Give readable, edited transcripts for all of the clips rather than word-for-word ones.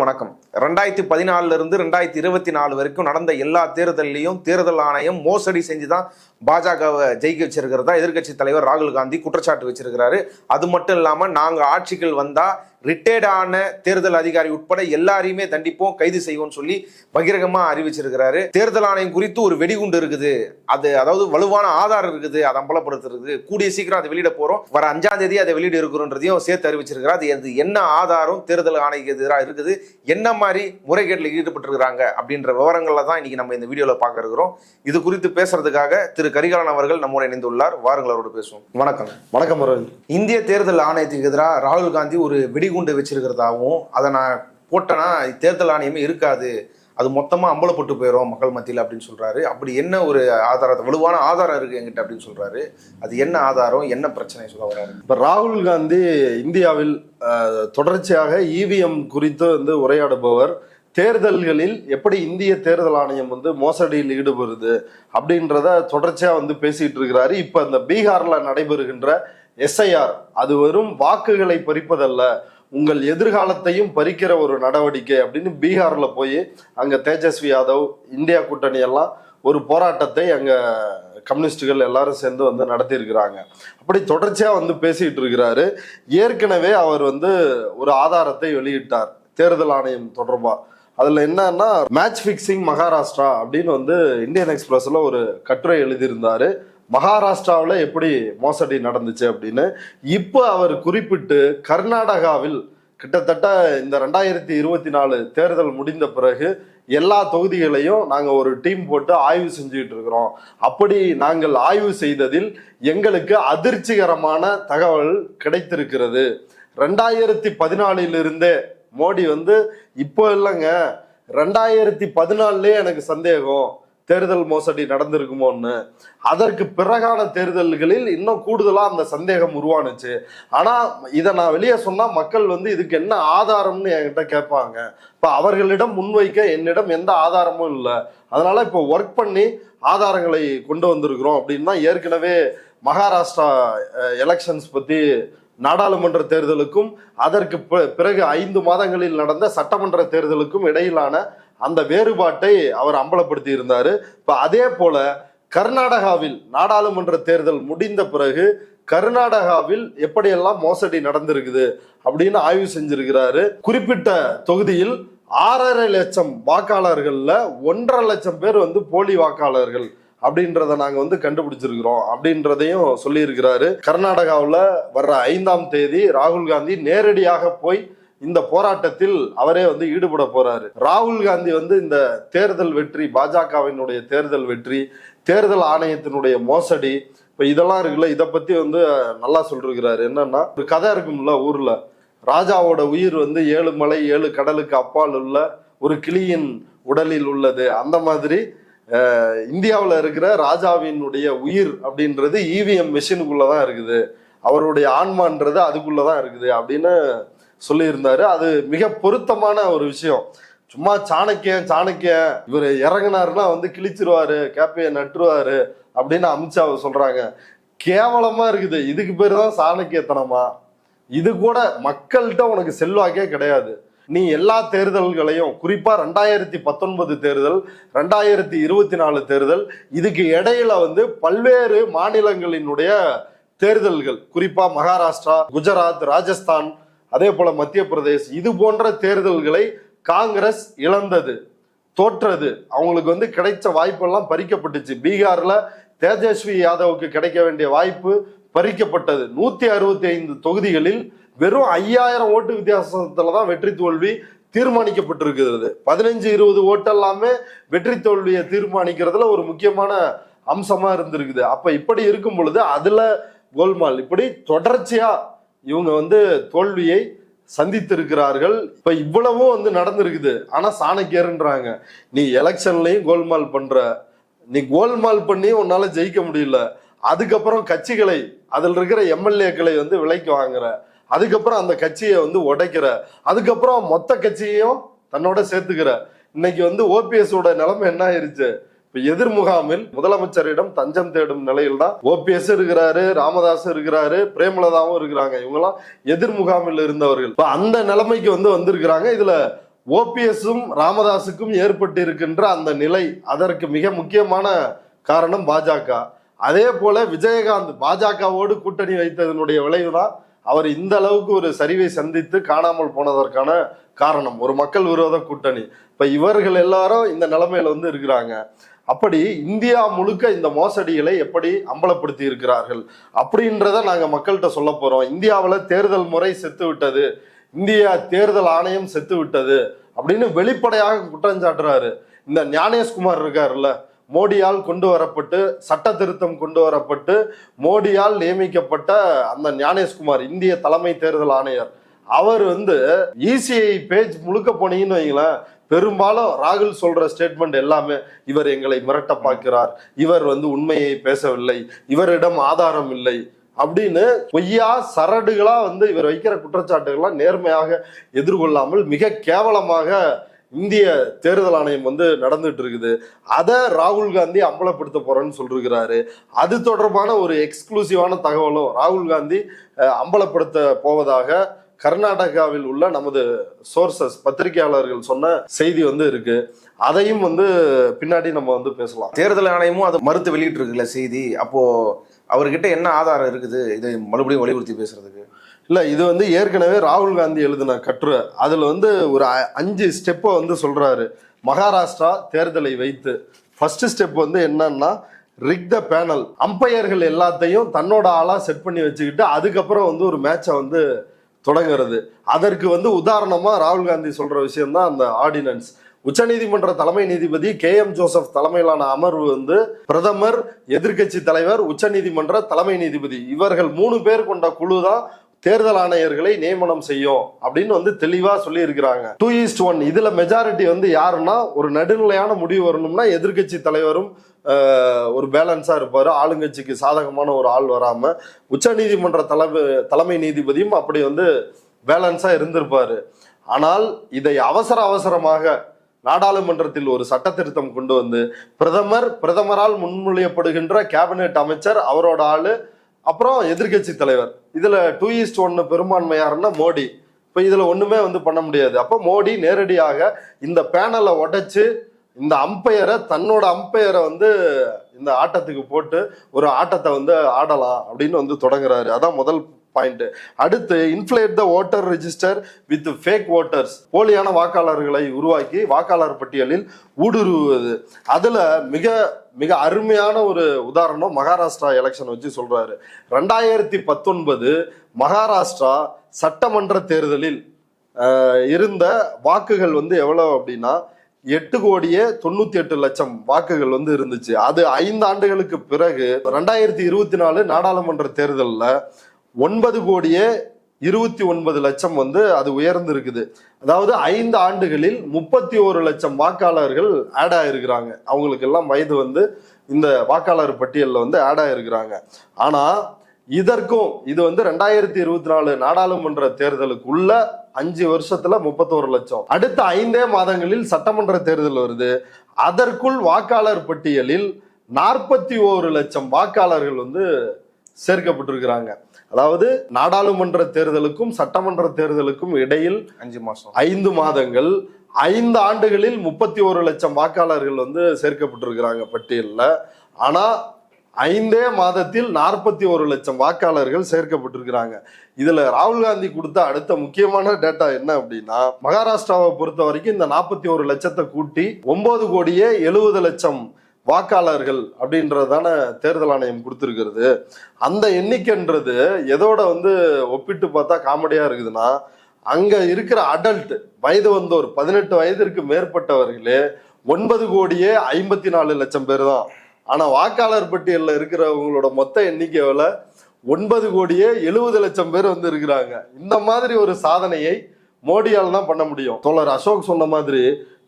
வணக்கம். 2014 இருந்து 2024 வரைக்கும் நடந்த எல்லா தேர்தலையும் தேர்தல் ஆணையம் மோசடி செஞ்சுதான் பாஜகவை ஜெயிக்க வச்சிருக்கிறதா எதிர்கட்சி தலைவர் ராகுல் காந்தி குற்றச்சாட்டு வச்சிருக்கிறாரு. அது மட்டும் இல்லாம நாங்க ஆட்சிகள் வந்தா ரிட்டையர்டான தேர்தல் அதிகாரி உட்பட எல்லாரையுமே தண்டிப்போம், கைது செய்வோம் சொல்லி பகிரங்கமா அறிவிச்சிருக்கிறாரு. தேர்தல் ஆணையம் குறித்து ஒரு வெடிகுண்டு இருக்குது, அதாவது வலுவான ஆதாரம் இருக்குது, அதை அம்பலப்படுத்துறது கூடிய சீக்கிரம் அதை வெளியிட போறோம், வர 5ஆம் தேதி அதை வெளியிட இருக்கிறோன்றதையும் சேர்த்து அறிவிச்சிருக்கிறார். அது என்ன ஆதாரம் தேர்தல் ஆணையத்துக்கு எதிராக இருக்குது, என்ன மாதிரி முறைகேட்டில் ஈடுபட்டிருக்கிறாங்க அப்படின்ற விவரங்கள்ல தான் இன்னைக்கு நம்ம இந்த வீடியோல பார்க்க இருக்கிறோம். இது குறித்து பேசுறதுக்காக திரு கரிகாலன் அவர்கள் நம்மோடு இணைந்துள்ளார். வாருங்கள், அவரோடு பேசுவோம். வணக்கம். வணக்கம். இந்திய தேர்தல் ஆணையத்துக்கு எதிராக ராகுல் காந்தி ஒரு வெடிகுண்டு வச்சிருக்கிறதாவும், அதை நான் போட்டேன்னா தேர்தல் ஆணையமே இருக்காது, அது மொத்தமா அம்பலப்பட்டு போயிடும் மக்கள் மத்தியில் அப்படின்னு சொல்றாரு. அப்படி என்ன ஒரு ஆதாரத்தை, வலுவான ஆதாரம் இருக்கு என்கிட்ட அப்படின்னு சொல்றாரு. அது என்ன ஆதாரம், என்ன பிரச்சனை சொல்ல வர்றாரு? இப்ப ராகுல் காந்தி இந்தியாவில் தொடர்ச்சியாக இவிஎம் குறித்து உரையாடுபவர். தேர்தல்களில் எப்படி இந்திய தேர்தல் ஆணையம் மோசடியில் ஈடுபடுது அப்படின்றத தொடர்ச்சியா பேசிட்டு இருக்கிறாரு. இப்ப இந்த பீகார்ல நடைபெறுகின்ற எஸ்ஐஆர் அது வெறும் வாக்குகளை பறிப்பதல்ல, உங்கள் எதிர்காலத்தையும் பறிக்கிற ஒரு நடவடிக்கை அப்படின்னு பீகார்ல போய் அங்க தேஜஸ்வி யாதவ், இந்தியா கூட்டணி எல்லாம் ஒரு போராட்டத்தை அங்க கம்யூனிஸ்டுகள் எல்லாரும் சேர்ந்து நடத்தி இருக்கிறாங்க. அப்படி தொடர்ச்சியா பேசிட்டு இருக்கிறாரு. ஏற்கனவே அவர் ஒரு ஆதாரத்தை வெளியிட்டார் தேர்தல் ஆணையம் தொடர்பா. அதுல என்னன்னா, மேட்ச் பிக்சிங் மகாராஷ்டிரா அப்படின்னு இந்தியன் எக்ஸ்பிரஸ்ல ஒரு கட்டுரை எழுதியிருந்தாரு. மகாராஷ்டிராவில் எப்படி மோசடி நடந்துச்சு அப்படின்னு. இப்போ அவர் குறிப்பிட்டு கர்நாடகாவில் கிட்டத்தட்ட இந்த 2024 தேர்தல் முடிந்த பிறகு எல்லா தொகுதிகளையும் நாங்கள் ஒரு டீம் போட்டு ஆய்வு செஞ்சுக்கிட்டு இருக்கிறோம். அப்படி நாங்கள் ஆய்வு செய்ததில் எங்களுக்கு அதிர்ச்சிகரமான தகவல் கிடைத்திருக்கிறது. 2014 மோடி இப்போ இல்லைங்க, 2014 எனக்கு சந்தேகம் தேர்தல் மோசடி நடந்திருக்குமோன்னு. அதற்கு பிறகான தேர்தல்களில் இன்னும் கூடுதலா அந்த சந்தேகம் உருவானுச்சு. ஆனா இதை நான் வெளியே சொன்னா மக்கள் இதுக்கு என்ன ஆதாரம்னு என்கிட்ட கேட்பாங்க. இப்ப அவர்களிடம் முன்வைக்க என்னிடம் எந்த ஆதாரமும் இல்லை. அதனால இப்போ ஒர்க் பண்ணி ஆதாரங்களை கொண்டு வந்திருக்கிறோம் அப்படின்னா, ஏற்கனவே மகாராஷ்டிரா எலெக்ஷன்ஸ் பத்தி நாடாளுமன்ற தேர்தலுக்கும் அதற்கு பிறகு 5 மாதங்களில் நடந்த சட்டமன்ற தேர்தலுக்கும் இடையிலான அந்த வேறுபாட்டை அவர் அம்பலப்படுத்தி இருந்தாரு. இப்ப அதே போல கர்நாடகாவில் நாடாளுமன்ற தேர்தல் முடிந்த பிறகு கர்நாடகாவில் எப்படியெல்லாம் மோசடி நடந்திருக்குது அப்படின்னு ஆய்வு செஞ்சிருக்கிறாரு. குறிப்பிட்ட தொகுதியில் 6.5 லட்சம் வாக்காளர்கள்ல 1.5 லட்சம் பேர் போலி வாக்காளர்கள் அப்படின்றத நாங்க கண்டுபிடிச்சிருக்கிறோம் அப்படின்றதையும் சொல்லி இருக்கிறாரு. கர்நாடகாவில் வர்ற 5ஆம் தேதி ராகுல் காந்தி நேரடியாக போய் இந்த போராட்டத்தில் அவரே ஈடுபட போறாரு. ராகுல் காந்தி இந்த தேர்தல் வெற்றி, பாஜகவினுடைய தேர்தல் வெற்றி, தேர்தல் ஆணையத்தினுடைய மோசடி, இப்ப இதெல்லாம் இருக்குல்ல, இதை பத்தி நல்லா சொல்லிருக்கிறாரு. என்னன்னா, ஒரு கதை இருக்கும்ல ஊர்ல, ராஜாவோட உயிர் 7 மலை 7 கடலுக்கு அப்பால் உள்ள ஒரு கிளியின் உடலில் உள்ளது. அந்த மாதிரி இந்தியாவில் இருக்கிற ராஜாவினுடைய உயிர் அப்படின்றது இவிஎம் மிஷினுக்குள்ளதான் இருக்குது, அவருடைய ஆன்மான்றது அதுக்குள்ளதான் இருக்குது அப்படின்னு சொல்லியிருந்தாரு. அது மிக பொருத்தமான ஒரு விஷயம். சும்மா சாணக்கியன் இவர் இறங்கினாருன்னா கிழிச்சிருவாரு, கேப்பையை நட்டுருவாரு அப்படின்னு அமித்ஷா சொல்றாங்க. கேவலமா இருக்குது. இதுக்கு பேரு தான் சாணக்கியத்தனமா? இது கூட மக்கள்கிட்ட உனக்கு செல்வாக்கே கிடையாது. நீ எல்லா தேர்தல்களையும், குறிப்பா 2019 தேர்தல், 2024 தேர்தல், இதுக்கு இடையில பல்வேறு மாநிலங்களினுடைய தேர்தல்கள், குறிப்பா மகாராஷ்டிரா, குஜராத், ராஜஸ்தான், அதே போல மத்திய பிரதேஷ், இது போன்ற தேர்தல்களை காங்கிரஸ் இழந்தது, தோற்றது. அவங்களுக்கு கிடைச்ச வாய்ப்பெல்லாம் பறிக்கப்பட்டுச்சு. பீகார்ல தேஜஸ்வி யாதவுக்கு கிடைக்க வேண்டிய வாய்ப்பு பறிக்கப்பட்டது. 165 தொகுதிகளில் வெறும் 5000 ஓட்டு வித்தியாசத்துலதான் வெற்றி தோல்வி தீர்மானிக்கப்பட்டிருக்கிறது. 15-20 ஓட்டு எல்லாமே வெற்றி தோல்வியை தீர்மானிக்கிறதுல ஒரு முக்கியமான அம்சமா இருந்திருக்குது. அப்ப இப்படி இருக்கும் பொழுது அதுல கோல்மால், இப்படி தொடர்ச்சியா இவங்க தோல்வியை சந்தித்திருக்கிறார்கள். இப்ப இவ்வளவும் நடந்திருக்குது. ஆனா சாணக்கியர்ன்றாங்க. நீ எலெக்ஷன்லயும் கோல்மால் பண்ற, நீ கோல்மால் பண்ணி உன்னால ஜெயிக்க முடியல, அதுக்கப்புறம் கட்சிகளை, அதில் இருக்கிற எம்எல்ஏக்களை விலைக்கு வாங்குற, அதுக்கப்புறம் அந்த கட்சியை உடைக்கிற, அதுக்கப்புறம் மொத்த கட்சியையும் தன்னோட சேர்த்துக்கிற. இன்னைக்கு ஓபிஎஸ் ஓட நிலைமை என்ன ஆயிருச்சு? இப்ப எதிர் முகாமில் முதலமைச்சரிடம் தஞ்சம் தேடும் நிலையில் தான் ஓபிஎஸ் இருக்கிறாரு, ராமதாஸ் இருக்கிறாரு, பிரேமலதாவும் இருக்கிறாங்க. இவங்கெல்லாம் எதிர் முகாமில் இருந்தவர்கள். இப்ப அந்த நிலைமைக்கு வந்திருக்கிறாங்க. இதுல ஓபிஎஸும் ராமதாஸுக்கும் ஏற்பட்டு இருக்கின்ற அந்த நிலை, அதற்கு மிக முக்கியமான காரணம் பாஜக. அதே போல விஜயகாந்த் பாஜகவோடு கூட்டணி வைத்ததனுடைய விளைவுதான் அவர் இந்த அளவுக்கு ஒரு சரிவை சந்தித்து காணாமல் போனதற்கான காரணம். ஒரு மக்கள் விரோத கூட்டணி. இப்ப இவர்கள் எல்லாரும் இந்த நிலைமையில வந்து இருக்கிறாங்க. அப்படி இந்தியா முழுக்க இந்த மோசடிகளை எப்படி அம்பலப்படுத்தி இருக்கிறார்கள் அப்படின்றத நாங்க மக்கள்கிட்ட சொல்ல போறோம். இந்தியாவில் தேர்தல் முறை செத்து விட்டது, இந்தியா தேர்தல் ஆணையம் செத்து விட்டது அப்படின்னு வெளிப்படையாக குற்றம் சாட்டுறாரு. இந்த ஞானேஷ்குமார் இருக்காருல்ல, மோடியால் கொண்டு வரப்பட்டு சட்ட திருத்தம் கொண்டு வரப்பட்டு மோடியால் நியமிக்கப்பட்ட அந்த ஞானேஷ்குமார் இந்திய தலைமை தேர்தல் ஆணையர், அவர் வந்து இசிஐ பேஜ் முழுக்க போனீங்கன்னு வைங்களேன், பெரும்பாலும் ராகுல் சொல்ற ஸ்டேட்மெண்ட் எல்லாமே இவர் எங்களை மிரட்ட பார்க்கிறார், இவர் வந்து உண்மையை பேசவில்லை, இவரிடம் ஆதாரம் இல்லை அப்படின்னு பொய்யா சரடுகளா வந்து இவர் வைக்கிற குற்றச்சாட்டுகள்லாம் நேர்மையாக எதிர்கொள்ளாமல் மிக கேவலமாக இந்திய தேர்தல் ஆணையம் வந்து நடந்துட்டு இருக்குது. அதை ராகுல் காந்தி அம்பலப்படுத்த போறேன்னு சொல்லிருக்கிறாரு. அது தொடர்பான ஒரு எக்ஸ்க்ளூசிவான தகவலும் ராகுல் காந்தி அம்பலப்படுத்த போவதாக கர்நாடகாவில் உள்ள நமது சோர்சஸ் பத்திரிகையாளர்கள் சொன்ன செய்தி வந்து இருக்கு. அதையும் வந்து பின்னாடி நம்ம வந்து பேசலாம். தேர்தல் ஆணையமும் அதை மறுத்து வெளியிட்டு இருக்குல்ல செய்தி. அப்போ அவர்கிட்ட என்ன ஆதாரம் இருக்குது இதை மறுபடியும் வலியுறுத்தி பேசுறதுக்கு? இல்ல, இது வந்து ஏற்கனவே ராகுல் காந்தி எழுதின கட்டுரை. அதுல வந்து ஒரு 5 ஸ்டெப்பை வந்து சொல்றாரு மகாராஷ்டிரா தேர்தலை வைத்து. ஃபர்ஸ்ட் ஸ்டெப் வந்து என்னன்னா, ரிக் த பேனல், அம்பையர்கள் எல்லாத்தையும் தன்னோட ஆளா செட் பண்ணி வச்சுக்கிட்டு அதுக்கப்புறம் வந்து ஒரு மேட்சை வந்து தொடங்குறது. அதற்கு வந்து உதாரணமா ராகுல் காந்தி சொல்ற விஷயம் தான் அந்த ஆர்டினன்ஸ். உச்சநீதிமன்ற தலைமை நீதிபதி KM ஜோசப் தலைமையிலான அமர்வு வந்து பிரதமர், எதிர்கட்சி தலைவர், உச்சநீதிமன்ற தலைமை நீதிபதி இவர்கள் 3 பேர் கொண்ட குழு தான் தேர்தல் ஆணையர்களை நியமனம் செய்யும் அப்படின்னு வந்து தெளிவா சொல்லி இருக்கிறாங்க. 2:1 இதுல மெஜாரிட்டி வந்து யாருன்னா, ஒரு நடுநிலையான முடிவு வரணும்னா எதிர்கட்சி தலைவரும் ஒரு பேலன்ஸா இருப்பாரு, ஆளுங்கட்சிக்கு சாதகமான ஒரு ஆள் வராம, உச்ச நீதிமன்ற தலைமை நீதிபதியும் அப்படி வந்து பேலன்ஸா இருந்திருப்பாரு. ஆனால் இதை அவசரமாக நாடாளுமன்றத்தில் ஒரு சட்ட திருத்தம் கொண்டு வந்து பிரதமரால் முன்மொழியப்படுகின்ற கேபினெட் அமைச்சர், அவரோட ஆளு, அப்புறம் எதிர்கட்சி தலைவர், இதுல 2:1 பெரும்பான்மை யாருன்னா மோடி. இப்ப இதுல ஒண்ணுமே வந்து பண்ண முடியாது. அப்ப மோடி நேரடியாக இந்த பேனலை உடைச்சு இந்த அம்பையரை, தன்னோட அம்பையரை வந்து இந்த ஆட்டத்துக்கு போட்டு ஒரு ஆட்டத்தை வந்து ஆடலாம் அப்படின்னு வந்து தொடங்குறாரு. அதான் முதல் பாயிண்ட். அடுத்து, inflate the voter register with fake voters, போலியான வாக்காளர்களை உருவாக்கி வாக்காளர் பட்டியலில் ஊடுருவுவது. அதுல மிக மிக அருமையான ஒரு உதாரணம் மகாராஷ்டிரா எலெக்ஷன் வச்சு சொல்றாரு. 2019 மகாராஷ்டிரா சட்டமன்ற தேர்தலில் இருந்த வாக்குகள் வந்து எவ்வளவு அப்படின்னா 8,98,00,000 வாக்குகள் வந்து இருந்துச்சு. அது 5 ஆண்டுகளுக்கு பிறகு 2024 நாடாளுமன்ற தேர்தலில் 9,29,00,000 வந்து அது உயர்ந்து இருக்குது. அதாவது 5 ஆண்டுகளில் 31,00,000 வாக்காளர்கள் ஆட் ஆயிருக்கிறாங்க. அவங்களுக்கு எல்லாம் வயது வந்து இந்த வாக்காளர் பட்டியலில் வந்து ஆட் ஆயிருக்கிறாங்க. ஆனா இதற்கும் இது வந்து 2024 நாடாளுமன்ற தேர்தலுக்குள்ள 5 வருஷத்துல 31 லட்சம். அடுத்த 5 மாதங்களில் சட்டமன்ற தேர்தல் வருது. அதற்குள் வாக்காளர் பட்டியலில் 41 லட்சம் வாக்காளர்கள் வந்து சேர்க்கப்பட்டிருக்கிறாங்க. அதாவது நாடாளுமன்ற தேர்தலுக்கும் சட்டமன்ற தேர்தலுக்கும் இடையில் 5 மாதங்கள், 5 ஆண்டுகளில் 31 லட்சம் வாக்காளர்கள் வந்து சேர்க்கப்பட்டிருக்கிறாங்க பட்டியல்ல. ஆனா 5 மாதத்தில் 41 லட்சம் வாக்காளர்கள் சேர்க்கப்பட்டிருக்கிறாங்க. இதுல ராகுல் காந்தி கொடுத்த அடுத்த முக்கியமான டேட்டா என்ன அப்படின்னா, மகாராஷ்டிராவை பொறுத்த வரைக்கும் இந்த 41 லட்சத்தை கூட்டி 9,70,00,000 வாக்காளர்கள் அப்படின்றதான தேர்தல் ஆணையம் கொடுத்திருக்கிறது. அந்த எண்ணிக்கைன்றது எதோட வந்து ஒப்பிட்டு பார்த்தா காமெடியா இருக்குதுன்னா, அங்க இருக்கிற அடல்ட், வயது வந்தோர், 18 வயதிற்கு மேற்பட்டவர்களே 9,54,00,000 பேர் தான். ஆனா வாக்காளர் பட்டியல்ல இருக்கிறவங்களோட மொத்த எண்ணிக்கையில 9,70,00,000 பேர் வந்து இருக்கிறாங்க. இந்த மாதிரி ஒரு சாதனையை மோடியால் தான் பண்ண முடியும். தோழர் அசோக் சொன்ன மாதிரி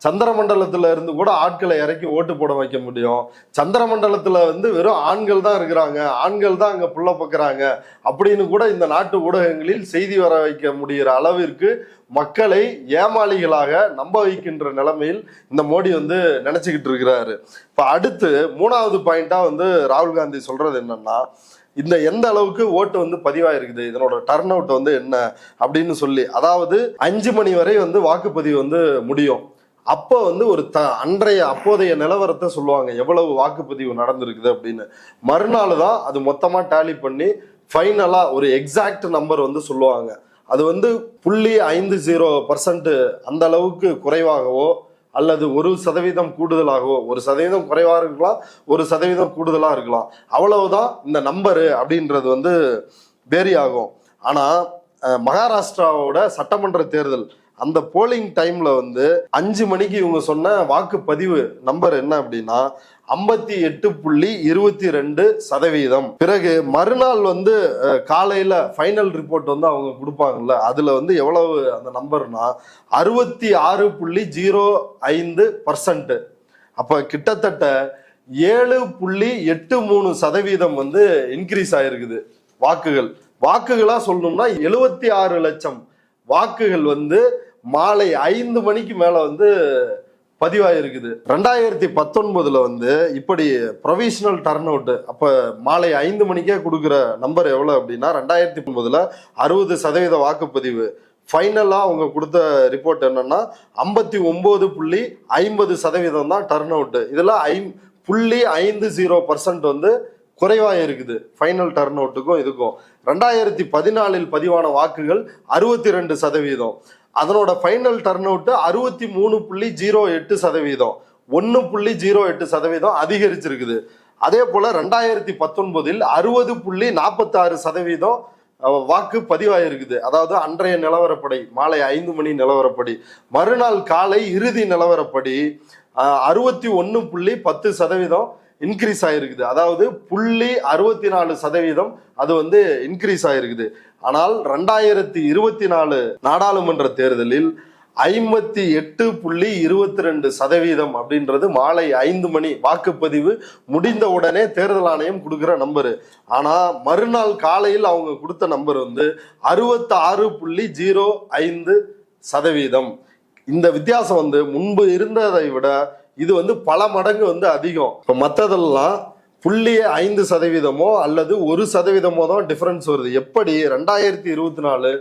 சந்திரமண்டலத்துல இருந்து கூட ஆட்களை இறக்கி ஓட்டு போட வைக்க முடியும். சந்திரமண்டலத்துல வந்து வெறும் ஆண்கள் தான் இருக்கிறாங்க, ஆண்கள் தான் அங்க புள்ள பக்குறாங்க அப்படின்னு கூட இந்த நாட்டு ஊடகங்களில் செய்தி வர வைக்க முடிகிற அளவிற்கு மக்களை ஏமாளிகளாக நம்ப வைக்கின்ற நிலைமையில் இந்த மோடி வந்து நினைச்சுக்கிட்டு இருக்கிறாரு. இப்ப அடுத்து 3வது பாயிண்டா வந்து ராகுல் காந்தி சொல்றது என்னன்னா, எந்த அளவுக்கு ஓட்டு வந்து பதிவாயிருக்குது, இதனோட டர்ன் அவுட் வந்து என்ன அப்படின்னு சொல்லி. அதாவது 5 மணி வரை வந்து வாக்குப்பதிவு வந்து முடியும். அப்போ வந்து ஒரு அப்போதைய நிலவரத்தை சொல்லுவாங்க, எவ்வளவு வாக்குப்பதிவு நடந்திருக்குது அப்படின்னு. மறுநாள் தான் அது மொத்தமா டேலி பண்ணி ஃபைனலா ஒரு எக்ஸாக்ட் நம்பர் வந்து சொல்லுவாங்க. அது வந்து 0.50% அந்த அளவுக்கு குறைவாகவோ அல்லது 1% கூடுதலாகவோ, 1% குறைவாக இருக்கலாம், 1% கூடுதலா இருக்கலாம், அவ்வளவுதான் இந்த நம்பரு அப்படின்றது வந்து வேரி ஆகும். ஆனா மகாராஷ்டிராவோட சட்டமன்ற தேர்தல் அந்த போலிங் டைம்ல வந்து 5 மணிக்கு இவங்க சொன்ன வாக்குப்பதிவு நம்பர் என்ன அப்படின்னா 58.22%. பிறகு மறுநாள் வந்து காலையில ஃபைனல் ரிப்போர்ட் வந்து அவங்க கொடுப்பாங்கல்ல, அதுல வந்து எவ்வளவு அந்த நம்பர்னா 66.05%. அப்ப கிட்டத்தட்ட 7.83% வந்து இன்க்ரீஸ் ஆயிருக்குது வாக்குகளா சொல்லணும்னா 76 லட்சம் வாக்குகள் வந்து மாலை 5 மணிக்கு மேல வந்து பதிவாயிருக்குது. 2019 வந்து இப்படி ப்ரொவிஷனல் டர்ன் அவுட் அப்ப மாலை 5 மணிக்கே கொடுக்குற நம்பர் எவ்வளவு அப்படின்னா 2019 60% வாக்குப்பதிவு. ஃபைனலா அவங்க கொடுத்த ரிப்போர்ட் என்னன்னா 59.50% தான் டர்ன் அவுட். இதுல 0.50% வந்து குறைவா இருக்குது ஃபைனல் டர்ன் அவுட்டுக்கும் இதுக்கும். 2014 பதிவான வாக்குகள் 62%. அதனோட ஃபைனல் டர்ன் அவுட் 63.08%, 1.08% அதிகரிச்சிருக்குது. அதே போல 2019 60.46% வாக்கு பதிவாயிருக்குது. அதாவது அன்றைய நிலவரப்படி மாலை 5 மணி நிலவரப்படி. மறுநாள் காலை இறுதி நிலவரப்படி 61.10% இன்க்ரீஸ் ஆயிருக்குது. அதாவது 0.64% அது வந்து இன்க்ரீஸ் ஆயிருக்குது. ஆனால் 2024 நாடாளுமன்ற தேர்தலில் 58.22% அப்படின்றது மாலை 5 மணி வாக்குப்பதிவு முடிந்த உடனே தேர்தல் ஆணையம் கொடுக்கிற நம்பரு. ஆனா மறுநாள் காலையில் அவங்க கொடுத்த நம்பர் வந்து 66.05%. இந்த வித்தியாசம் வந்து முன்பு இருந்ததை விட இது வந்து பல மடங்கு வந்து அதிகம். இப்ப மற்றதெல்லாம் 0.5% அல்லது 1% தான் டிஃபரன்ஸ் வருது. எப்படி 2024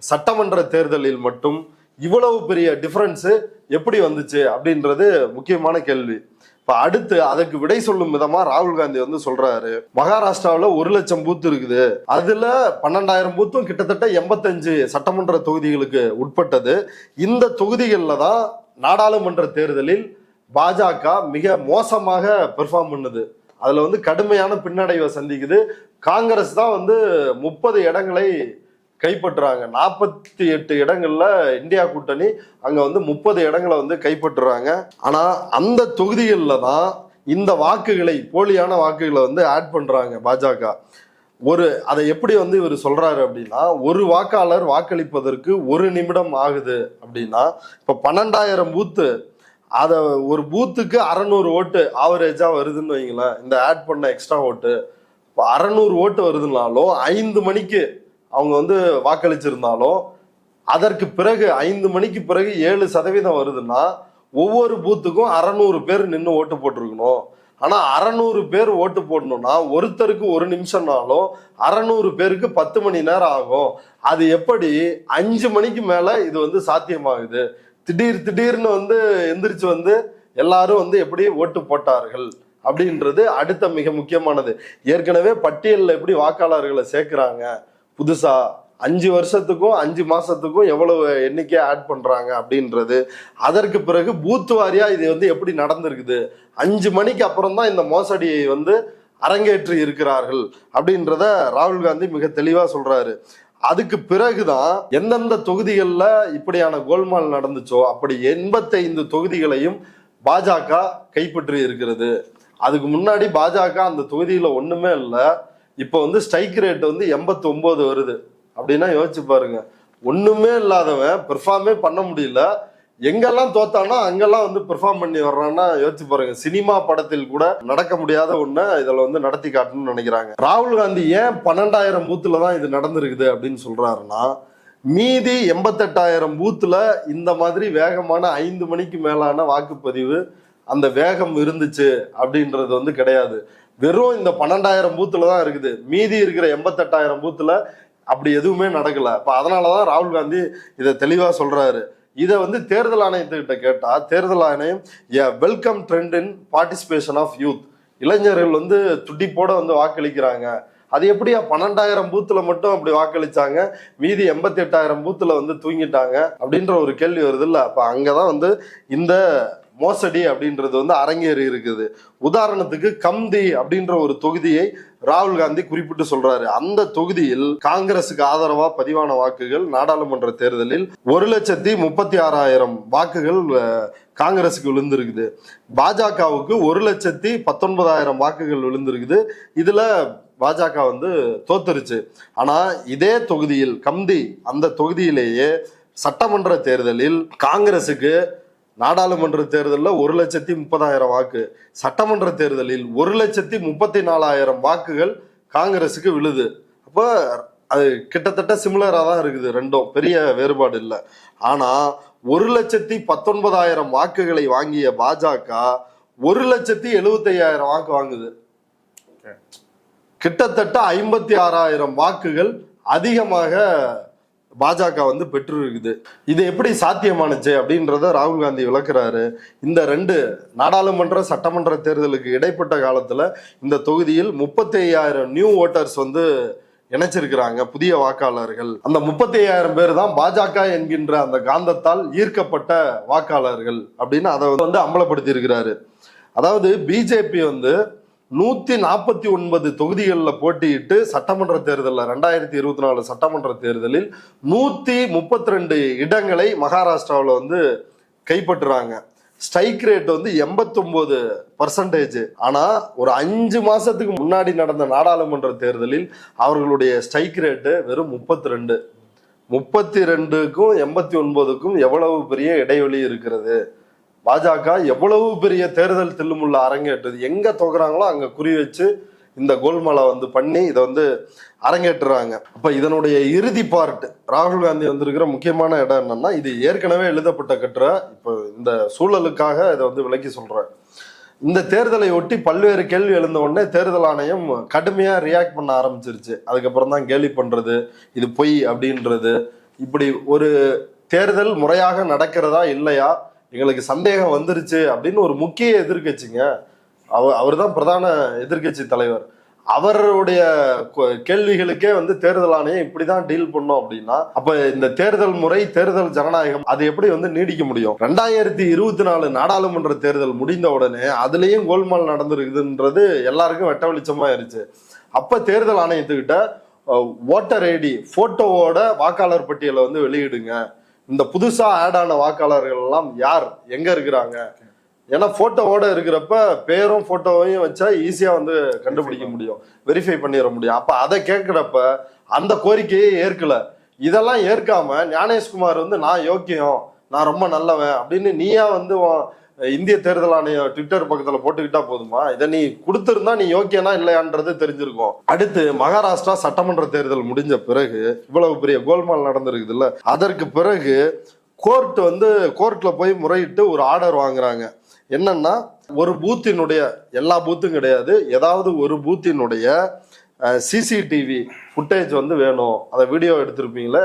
சட்டமன்ற தேர்தலில் மட்டும் இவ்வளவு பெரிய டிஃபரன்ஸ் எப்படி வந்துச்சு அப்படின்றது முக்கியமான கேள்வி. இப்ப அடுத்து அதுக்கு விடை சொல்லும் விதமா ராகுல் காந்தி வந்து சொல்றாரு, மகாராஷ்டிராவில் 1 லட்சம் பூத்து இருக்குது, அதுல 12,000 பூத்தும் கிட்டத்தட்ட 85 சட்டமன்ற தொகுதிகளுக்கு உட்பட்டது. இந்த தொகுதிகள்ல தான் நாடாளுமன்ற தேர்தலில் பாஜக மிக மோசமாக பெர்ஃபார்ம் பண்ணுது. அதுல வந்து கடுமையான பின்னடைவை சந்திக்குது. காங்கிரஸ் தான் வந்து 30 இடங்களை கைப்பற்றுறாங்க. 48 இடங்கள்ல இந்தியா கூட்டணி அங்க வந்து 30 இடங்களை வந்து கைப்பற்றுறாங்க. ஆனா அந்த தொகுதிகள்ல தான் இந்த வாக்குகளை, போலியான வாக்குகளை வந்து ஆட் பண்றாங்க பாஜக. அதை எப்படி வந்து இவர் சொல்றாரு அப்படின்னா, ஒரு வாக்காளர் வாக்களிப்பதற்கு 1 நிமிடம் ஆகுது அப்படின்னா, இப்ப 12,000 பூத்து, அத ஒரு பூத்துக்கு 600 ஓட்டு ஆவரேஜா வருதுன்னு வைங்களேன். இந்த ஆட் பண்ண எக்ஸ்ட்ரா ஓட்டு 600 ஓட்டு வருதுனாலும் 5 மணிக்கு அவங்க வந்து வாக்களிச்சிருந்தாலும் அதற்கு பிறகு 5 மணிக்கு பிறகு 7% வருதுன்னா ஒவ்வொரு பூத்துக்கும் 600 பேர் நின்று ஓட்டு போட்டிருக்கணும். ஆனா 600 பேர் ஓட்டு போடணும்னா ஒருத்தருக்கு 1 நிமிஷம்னாலும் 600 பேருக்கு 10 மணி நேரம் ஆகும். அது எப்படி 5 மணிக்கு மேல இது வந்து சாத்தியமாகுது? திடீர்னு வந்து எந்திரிச்சு வந்து எல்லாரும் வந்து எப்படி ஓட்டு போட்டார்கள் அப்படின்றது அடுத்த மிக முக்கியமானது. ஏற்கனவே பட்டியலில் எப்படி வாக்காளர்களை சேர்க்கிறாங்க, புதுசா 5 வருஷத்துக்கும் 5 மாசத்துக்கும் எவ்வளவு எண்ணிக்கை ஆட் பண்றாங்க அப்படின்றது. அதற்கு பிறகு பூத் வாரியா இது வந்து எப்படி நடந்திருக்குது, 5 மணிக்கு அப்புறம் தான் இந்த மோசடியை வந்து அரங்கேற்றி இருக்கிறார்கள் அப்படின்றத ராகுல் காந்தி மிக தெளிவா சொல்றாரு. அதுக்கு பிறகுதான் எந்தெந்த தொகுதிகளில் இப்படியான கோல்மால் நடந்துச்சோ அப்படி 85 தொகுதிகளையும் பாஜக கைப்பற்றி இருக்கிறது. அதுக்கு முன்னாடி பாஜக அந்த தொகுதியில ஒண்ணுமே இல்லை. இப்போ வந்து ஸ்ட்ரைக் ரேட் வந்து 89 வருது அப்படின்னா யோசிச்சு பாருங்க. ஒண்ணுமே இல்லாதவன் பெர்ஃபார்மே பண்ண முடியல, எங்கெல்லாம் தோத்தானோ அங்கெல்லாம் வந்து பெர்ஃபார்ம் பண்ணி வர்றான்னா யோசிச்சு பாருங்க. சினிமா படத்தில் கூட நடக்க முடியாத ஒண்ணு இதுல வந்து நடத்தி காட்டணும்னு நினைக்கிறாங்க. ராகுல் காந்தி ஏன் 12,000 பூத்துல தான் இது நடந்திருக்குது அப்படின்னு சொல்றாருன்னா, மீதி 88,000 பூத்துல இந்த மாதிரி வேகமான 5 மணிக்கு மேலான வாக்குப்பதிவு அந்த வேகம் இருந்துச்சு அப்படின்றது வந்து கிடையாது. வெறும் இந்த 12,000 பூத்துல தான் இருக்குது. மீதி இருக்கிற 88,000 பூத்துல அப்படி எதுவுமே நடக்கல. இப்ப அதனாலதான் ராகுல் காந்தி இதை தெளிவா சொல்றாரு. இதை வந்து தேர்தல் ஆணையத்துக்கிட்ட கேட்டா தேர்தல் ஆணையம் welcome trend in participation of youth, இளைஞர்கள் வந்து துடிப்போட வந்து வாக்களிக்கிறாங்க, அது எப்படியா 12,000 பூத்துல மட்டும் அப்படி வாக்களிச்சாங்க, மீதி 88,000 பூத்துல வந்து தூங்கிட்டாங்க அப்படின்ற ஒரு கேள்வி வருது இல்ல. அப்ப அங்கதான் வந்து இந்த மோசடி அப்படின்றது வந்து அரங்கேறி இருக்குது. உதாரணத்துக்கு கம்தி அப்படின்ற ஒரு தொகுதியை ராகுல் காந்தி குறிப்பிட்டு சொல்றாரு. அந்த தொகுதியில் காங்கிரசுக்கு ஆதரவா பதிவான வாக்குகள் நாடாளுமன்ற தேர்தலில் 1,36,000 வாக்குகள் காங்கிரசுக்கு விழுந்திருக்குது. பாஜகவுக்கு 1,19,000 வாக்குகள் விழுந்திருக்குது. இதுல பாஜக வந்து தோத்துருச்சு. ஆனா இதே தொகுதியில் கம்தி அந்த தொகுதியிலேயே சட்டமன்ற தேர்தலில் காங்கிரசுக்கு நாடாளுமன்ற தேர்தலில் 1,30,000 வாக்கு, சட்டமன்ற தேர்தலில் 1,34,000 வாக்குகள் காங்கிரசுக்கு விழுது. அப்போ அது கிட்டத்தட்ட சிமிலரா தான் இருக்குது, ரெண்டும் பெரிய வேறுபாடு இல்லை. ஆனா 1,19,000 வாக்குகளை வாங்கிய பாஜக 1,75,000 வாக்கு வாங்குது. கிட்டத்தட்ட 56,000 வாக்குகள் அதிகமாக பாஜக வந்து பெற்று இருக்குது. இது எப்படி சாத்தியமானுச்சு அப்படின்றத ராகுல் காந்தி விளக்குறாரு. இந்த 2 நாடாளுமன்ற சட்டமன்ற தேர்தலுக்கு இடைப்பட்ட காலத்துல இந்த தொகுதியில் 35,000 நியூ ஓட்டர்ஸ் வந்து இணைச்சிருக்கிறாங்க, புதிய வாக்காளர்கள். அந்த 35,000 பேர் தான் பாஜக என்கின்ற அந்த காந்தத்தால் ஈர்க்கப்பட்ட வாக்காளர்கள் அப்படின்னு அதை வந்து அம்பலப்படுத்தி இருக்கிறாரு. அதாவது பிஜேபி வந்து 149 தொகுதிகளில் போட்டியிட்டு சட்டமன்ற தேர்தலில் 2024 சட்டமன்ற தேர்தலில் 132 இடங்களை மகாராஷ்டிராவில் வந்து கைப்பற்றுறாங்க. ஸ்ட்ரைக் ரேட் வந்து 89%. ஆனா ஒரு 5 மாசத்துக்கு முன்னாடி நடந்த நாடாளுமன்ற தேர்தலில் அவர்களுடைய ஸ்ட்ரைக் ரேட்டு வெறும் 32. 32க்கும் 89க்கும் எவ்வளவு பெரிய இடைவெளி இருக்கிறது. பாஜக எவ்வளவு பெரிய தேர்தல் தில்லுமுள்ள அரங்கேற்றுது, எங்க தோக்குறாங்களோ அங்க குறி வச்சு இந்த கோல்மாலை வந்து பண்ணி இதை வந்து அரங்கேற்றுறாங்க. அப்ப இதனுடைய இறுதி பார்ட் ராகுல் காந்தி வந்திருக்கிற முக்கியமான இடம் என்னன்னா, இது ஏற்கனவே எழுதப்பட்ட கட்டுரை. இப்போ இந்த சூழலுக்காக இதை வந்து விளக்கி சொல்றேன். இந்த தேர்தலை ஒட்டி பல்வேறு கேள்வி எழுந்த உடனே தேர்தல் ஆணையம் கடுமையா ரியாக்ட் பண்ண ஆரம்பிச்சிருச்சு. அதுக்கப்புறம் தான் கேலி பண்றது, இது பொய் அப்படின்றது. இப்படி ஒரு தேர்தல் முறையாக நடக்கிறதா இல்லையா, எங்களுக்கு சந்தேகம் வந்துருச்சு அப்படின்னு ஒரு முக்கிய எதிர்கட்சிங்க, அவர் தான் பிரதான எதிர்கட்சி தலைவர், அவருடைய கேள்விகளுக்கே வந்து தேர்தல் ஆணையம் இப்படிதான் டீல் பண்ணோம் அப்படின்னா, அப்ப இந்த தேர்தல் முறை, தேர்தல் ஜனநாயகம் அது எப்படி வந்து நீடிக்க முடியும்? 2024 நாடாளுமன்ற தேர்தல் முடிந்த உடனே அதுலயும் கோல்மால் நடந்திருக்குதுன்றது எல்லாருக்கும் வெட்ட வெளிச்சமா இருந்துச்சு. அப்ப தேர்தல் ஆணையத்துக்கிட்ட ஓட்டர் ஐடி போட்டோவோட வாக்காளர் பட்டியலை வந்து வெளியிடுங்க, இந்த புதுசா ஆட் ஆன வாக்காளர்கள் எல்லாம் யார், எங்க இருக்கிறாங்க, ஏன்னா போட்டோவோட இருக்கிறப்ப பேரும் போட்டோவையும் வச்சா ஈஸியா வந்து கண்டுபிடிக்க முடியும், வெரிஃபை பண்ணிட முடியும். அப்ப அதை கேட்கிறப்ப அந்த கோரிக்கையை ஏற்கல. இதெல்லாம் ஏற்காம ஞானேஷ்குமார் வந்து நான் யோக்கியம், நான் ரொம்ப நல்லவன் அப்படின்னு நீயா வந்து இந்திய தேர்தல் ஆணையம் ட்விட்டர் பக்கத்துல போட்டுக்கிட்டா போதுமா? இதை நீ கொடுத்திருந்தா நீ யோக்கியனா இல்லையான்றது தெரிஞ்சிருக்கும். அடுத்து மகாராஷ்டிரா சட்டமன்ற தேர்தல் முடிஞ்ச பிறகு இவ்வளவு பெரிய கோல்மால் நடந்திருக்குது இல்ல, அதற்கு பிறகு கோர்ட் வந்து கோர்ட்ல போய் முறையிட்டு ஒரு ஆர்டர் வாங்குறாங்க. என்னன்னா, ஒரு பூத்தினுடைய, எல்லா பூத்தும் கிடையாது, ஏதாவது ஒரு பூத்தினுடைய சிசிடிவி ஃபுட்டேஜ் வந்து வேணும். அதை வீடியோ எடுத்திருப்பீங்களே,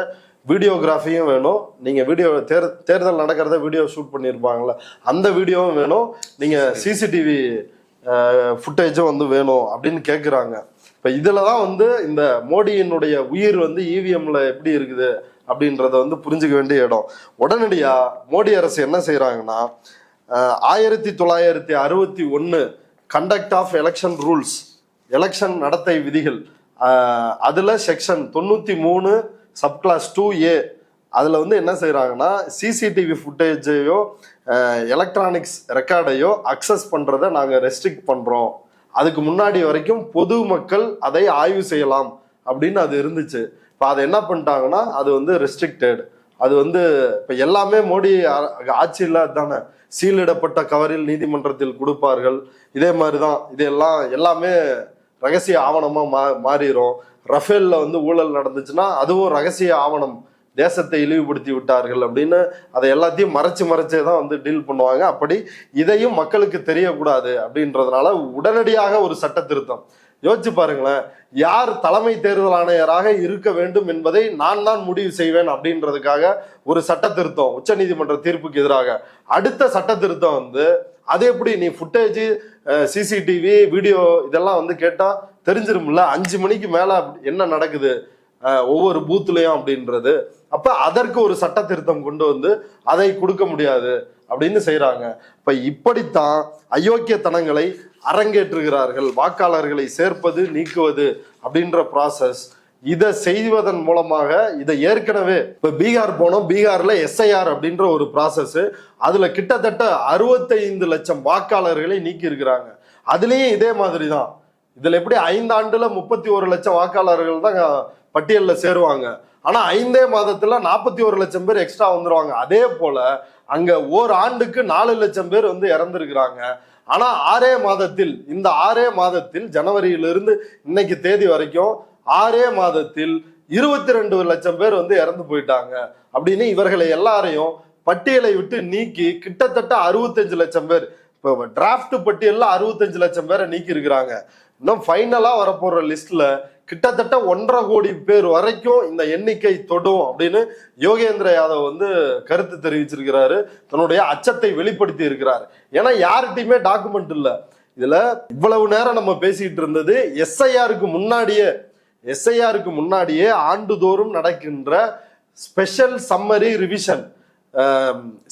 வீடியோகிராஃபியும் வேணும். நீங்க வீடியோ தேர்தல் நடக்கிறத வீடியோ ஷூட் பண்ணியிருப்பாங்கல்ல, அந்த வீடியோவும் வேணும். நீங்க சிசிடிவி ஃபுட்டேஜும் வந்து வேணும் அப்படின்னு கேட்குறாங்க. இப்போ இதில் தான் வந்து இந்த மோடியினுடைய உயிர் வந்து இவிஎம்ல எப்படி இருக்குது அப்படின்றத வந்து புரிஞ்சுக்க வேண்டிய இடம். உடனடியாக மோடி அரசு என்ன செய்கிறாங்கன்னா, 1961 conduct of election rules, election நடத்தை விதிகள், அதில் செக்ஷன் 93 சப்கிளாஸ் 2A அதில் வந்து என்ன செய்கிறாங்கன்னா, சிசிடிவி ஃபுட்டேஜையோ எலக்ட்ரானிக்ஸ் ரெக்கார்டையோ அக்சஸ் பண்ணுறதை நாங்கள் ரெஸ்ட்ரிக்ட் பண்ணுறோம். அதுக்கு முன்னாடி வரைக்கும் பொதுமக்கள் அதை ஆய்வு செய்யலாம் அப்படின்னு அது இருந்துச்சு. இப்போ அதை என்ன பண்ணிட்டாங்கன்னா, அது வந்து ரெஸ்ட்ரிக்டட். அது வந்து இப்போ எல்லாமே மோடி ஆட்சியில் தானே, சீலிடப்பட்ட கவரில் நீதிமன்றத்தில் கொடுப்பார்கள், இதே மாதிரி தான். இது எல்லாமே ரகசிய ஆவணமாக மாறிடும். ரஃபேல்ல வந்து ஊழல் நடந்துச்சுன்னா அதுவும் ரகசிய ஆவணம் தேசத்தை இழிவுபடுத்தி விட்டார்கள் அப்படின்னு அதை எல்லாத்தையும் மறைச்சே தான் வந்து டீல் பண்ணுவாங்க. அப்படி இதையும் மக்களுக்கு தெரியக்கூடாது அப்படின்றதுனால உடனடியாக ஒரு சட்ட திருத்தம். யோசிச்சு பாருங்களேன், யார் தலைமை தேர்தல் ஆணையராக இருக்க வேண்டும் என்பதை நான் தான் முடிவு செய்வேன் அப்படின்றதுக்காக ஒரு சட்ட திருத்தம் உச்ச நீதிமன்ற தீர்ப்புக்கு எதிராக. அடுத்த சட்ட திருத்தம் வந்து அது எப்படி நீ ஃபுட்டேஜ் சிசிடிவி வீடியோ இதெல்லாம் வந்து கேட்டா தெரிஞ்சிரும்ல 5 மணிக்கு மேல என்ன நடக்குது ஒவ்வொரு பூத்துலயும் அப்படின்றது. அப்ப அதற்கு ஒரு சட்ட திருத்தம் கொண்டு வந்து அதை கொடுக்க முடியாது அப்படின்னு செய்யறாங்க. இப்ப இப்படித்தான் அயோக்கியத்தனங்களை அரங்கேற்றுகிறார்கள். வாக்காளர்களை சேர்ப்பது நீக்குவது அப்படின்ற ப்ராசஸ். இதை செய்வதன் மூலமாக இதை ஏற்கனவே இப்ப பீகார் போனோம், பீகார்ல எஸ்ஐஆர் அப்படின்ற ஒரு ப்ராசஸ், அதுல கிட்டத்தட்ட 65 லட்சம் வாக்காளர்களை நீக்கி இருக்கிறாங்க. அதுலயும் இதே மாதிரி தான். இதுல எப்படி 5 ஆண்டுல 31 லட்சம் வாக்காளர்கள் தான் பட்டியல்ல சேருவாங்க. ஆனா 5 மாதத்துல 41 லட்சம் பேர் எக்ஸ்ட்ரா வந்துருவாங்க. அதே போல அங்க ஓர் ஆண்டுக்கு 4 லட்சம் பேர் வந்து இறந்திருக்கிறாங்க. ஆனா 6 மாதத்தில், இந்த 6 மாதத்தில் ஜனவரியிலிருந்து இன்னைக்கு தேதி வரைக்கும் 6 மாதத்தில் 22 லட்சம் பேர் வந்து இறந்து போயிட்டாங்க. அப்படின்னு இவர்களை எல்லாரையும் பட்டியலை விட்டு நீக்கி கிட்டத்தட்ட 65 லட்சம் பேர், இப்போ டிராஃப்ட் பட்டியல்ல 65 லட்சம் பேரை நீக்கி இருக்கிறாங்க. இன்னும் ஃபைனலா வரப்போற லிஸ்ட்ல கிட்டத்தட்ட 1.5 கோடி பேர் வரைக்கும் இந்த எண்ணிக்கை தொடும் அப்படின்னு யோகேந்திர யாதவ் வந்து கருத்து தெரிவிச்சிருக்கிறாரு. தன்னுடைய அச்சத்தை வெளிப்படுத்தி இருக்கிறார். ஏன்னா யார்கிட்டயுமே டாக்குமெண்ட் இல்ல. இதுல இவ்வளவு நேரம் நம்ம பேசிட்டு இருந்தது எஸ்ஐஆருக்கு முன்னாடியே ஆண்டுதோறும் நடக்கின்ற ஸ்பெஷல் சம்மரி ரிவிஷன்,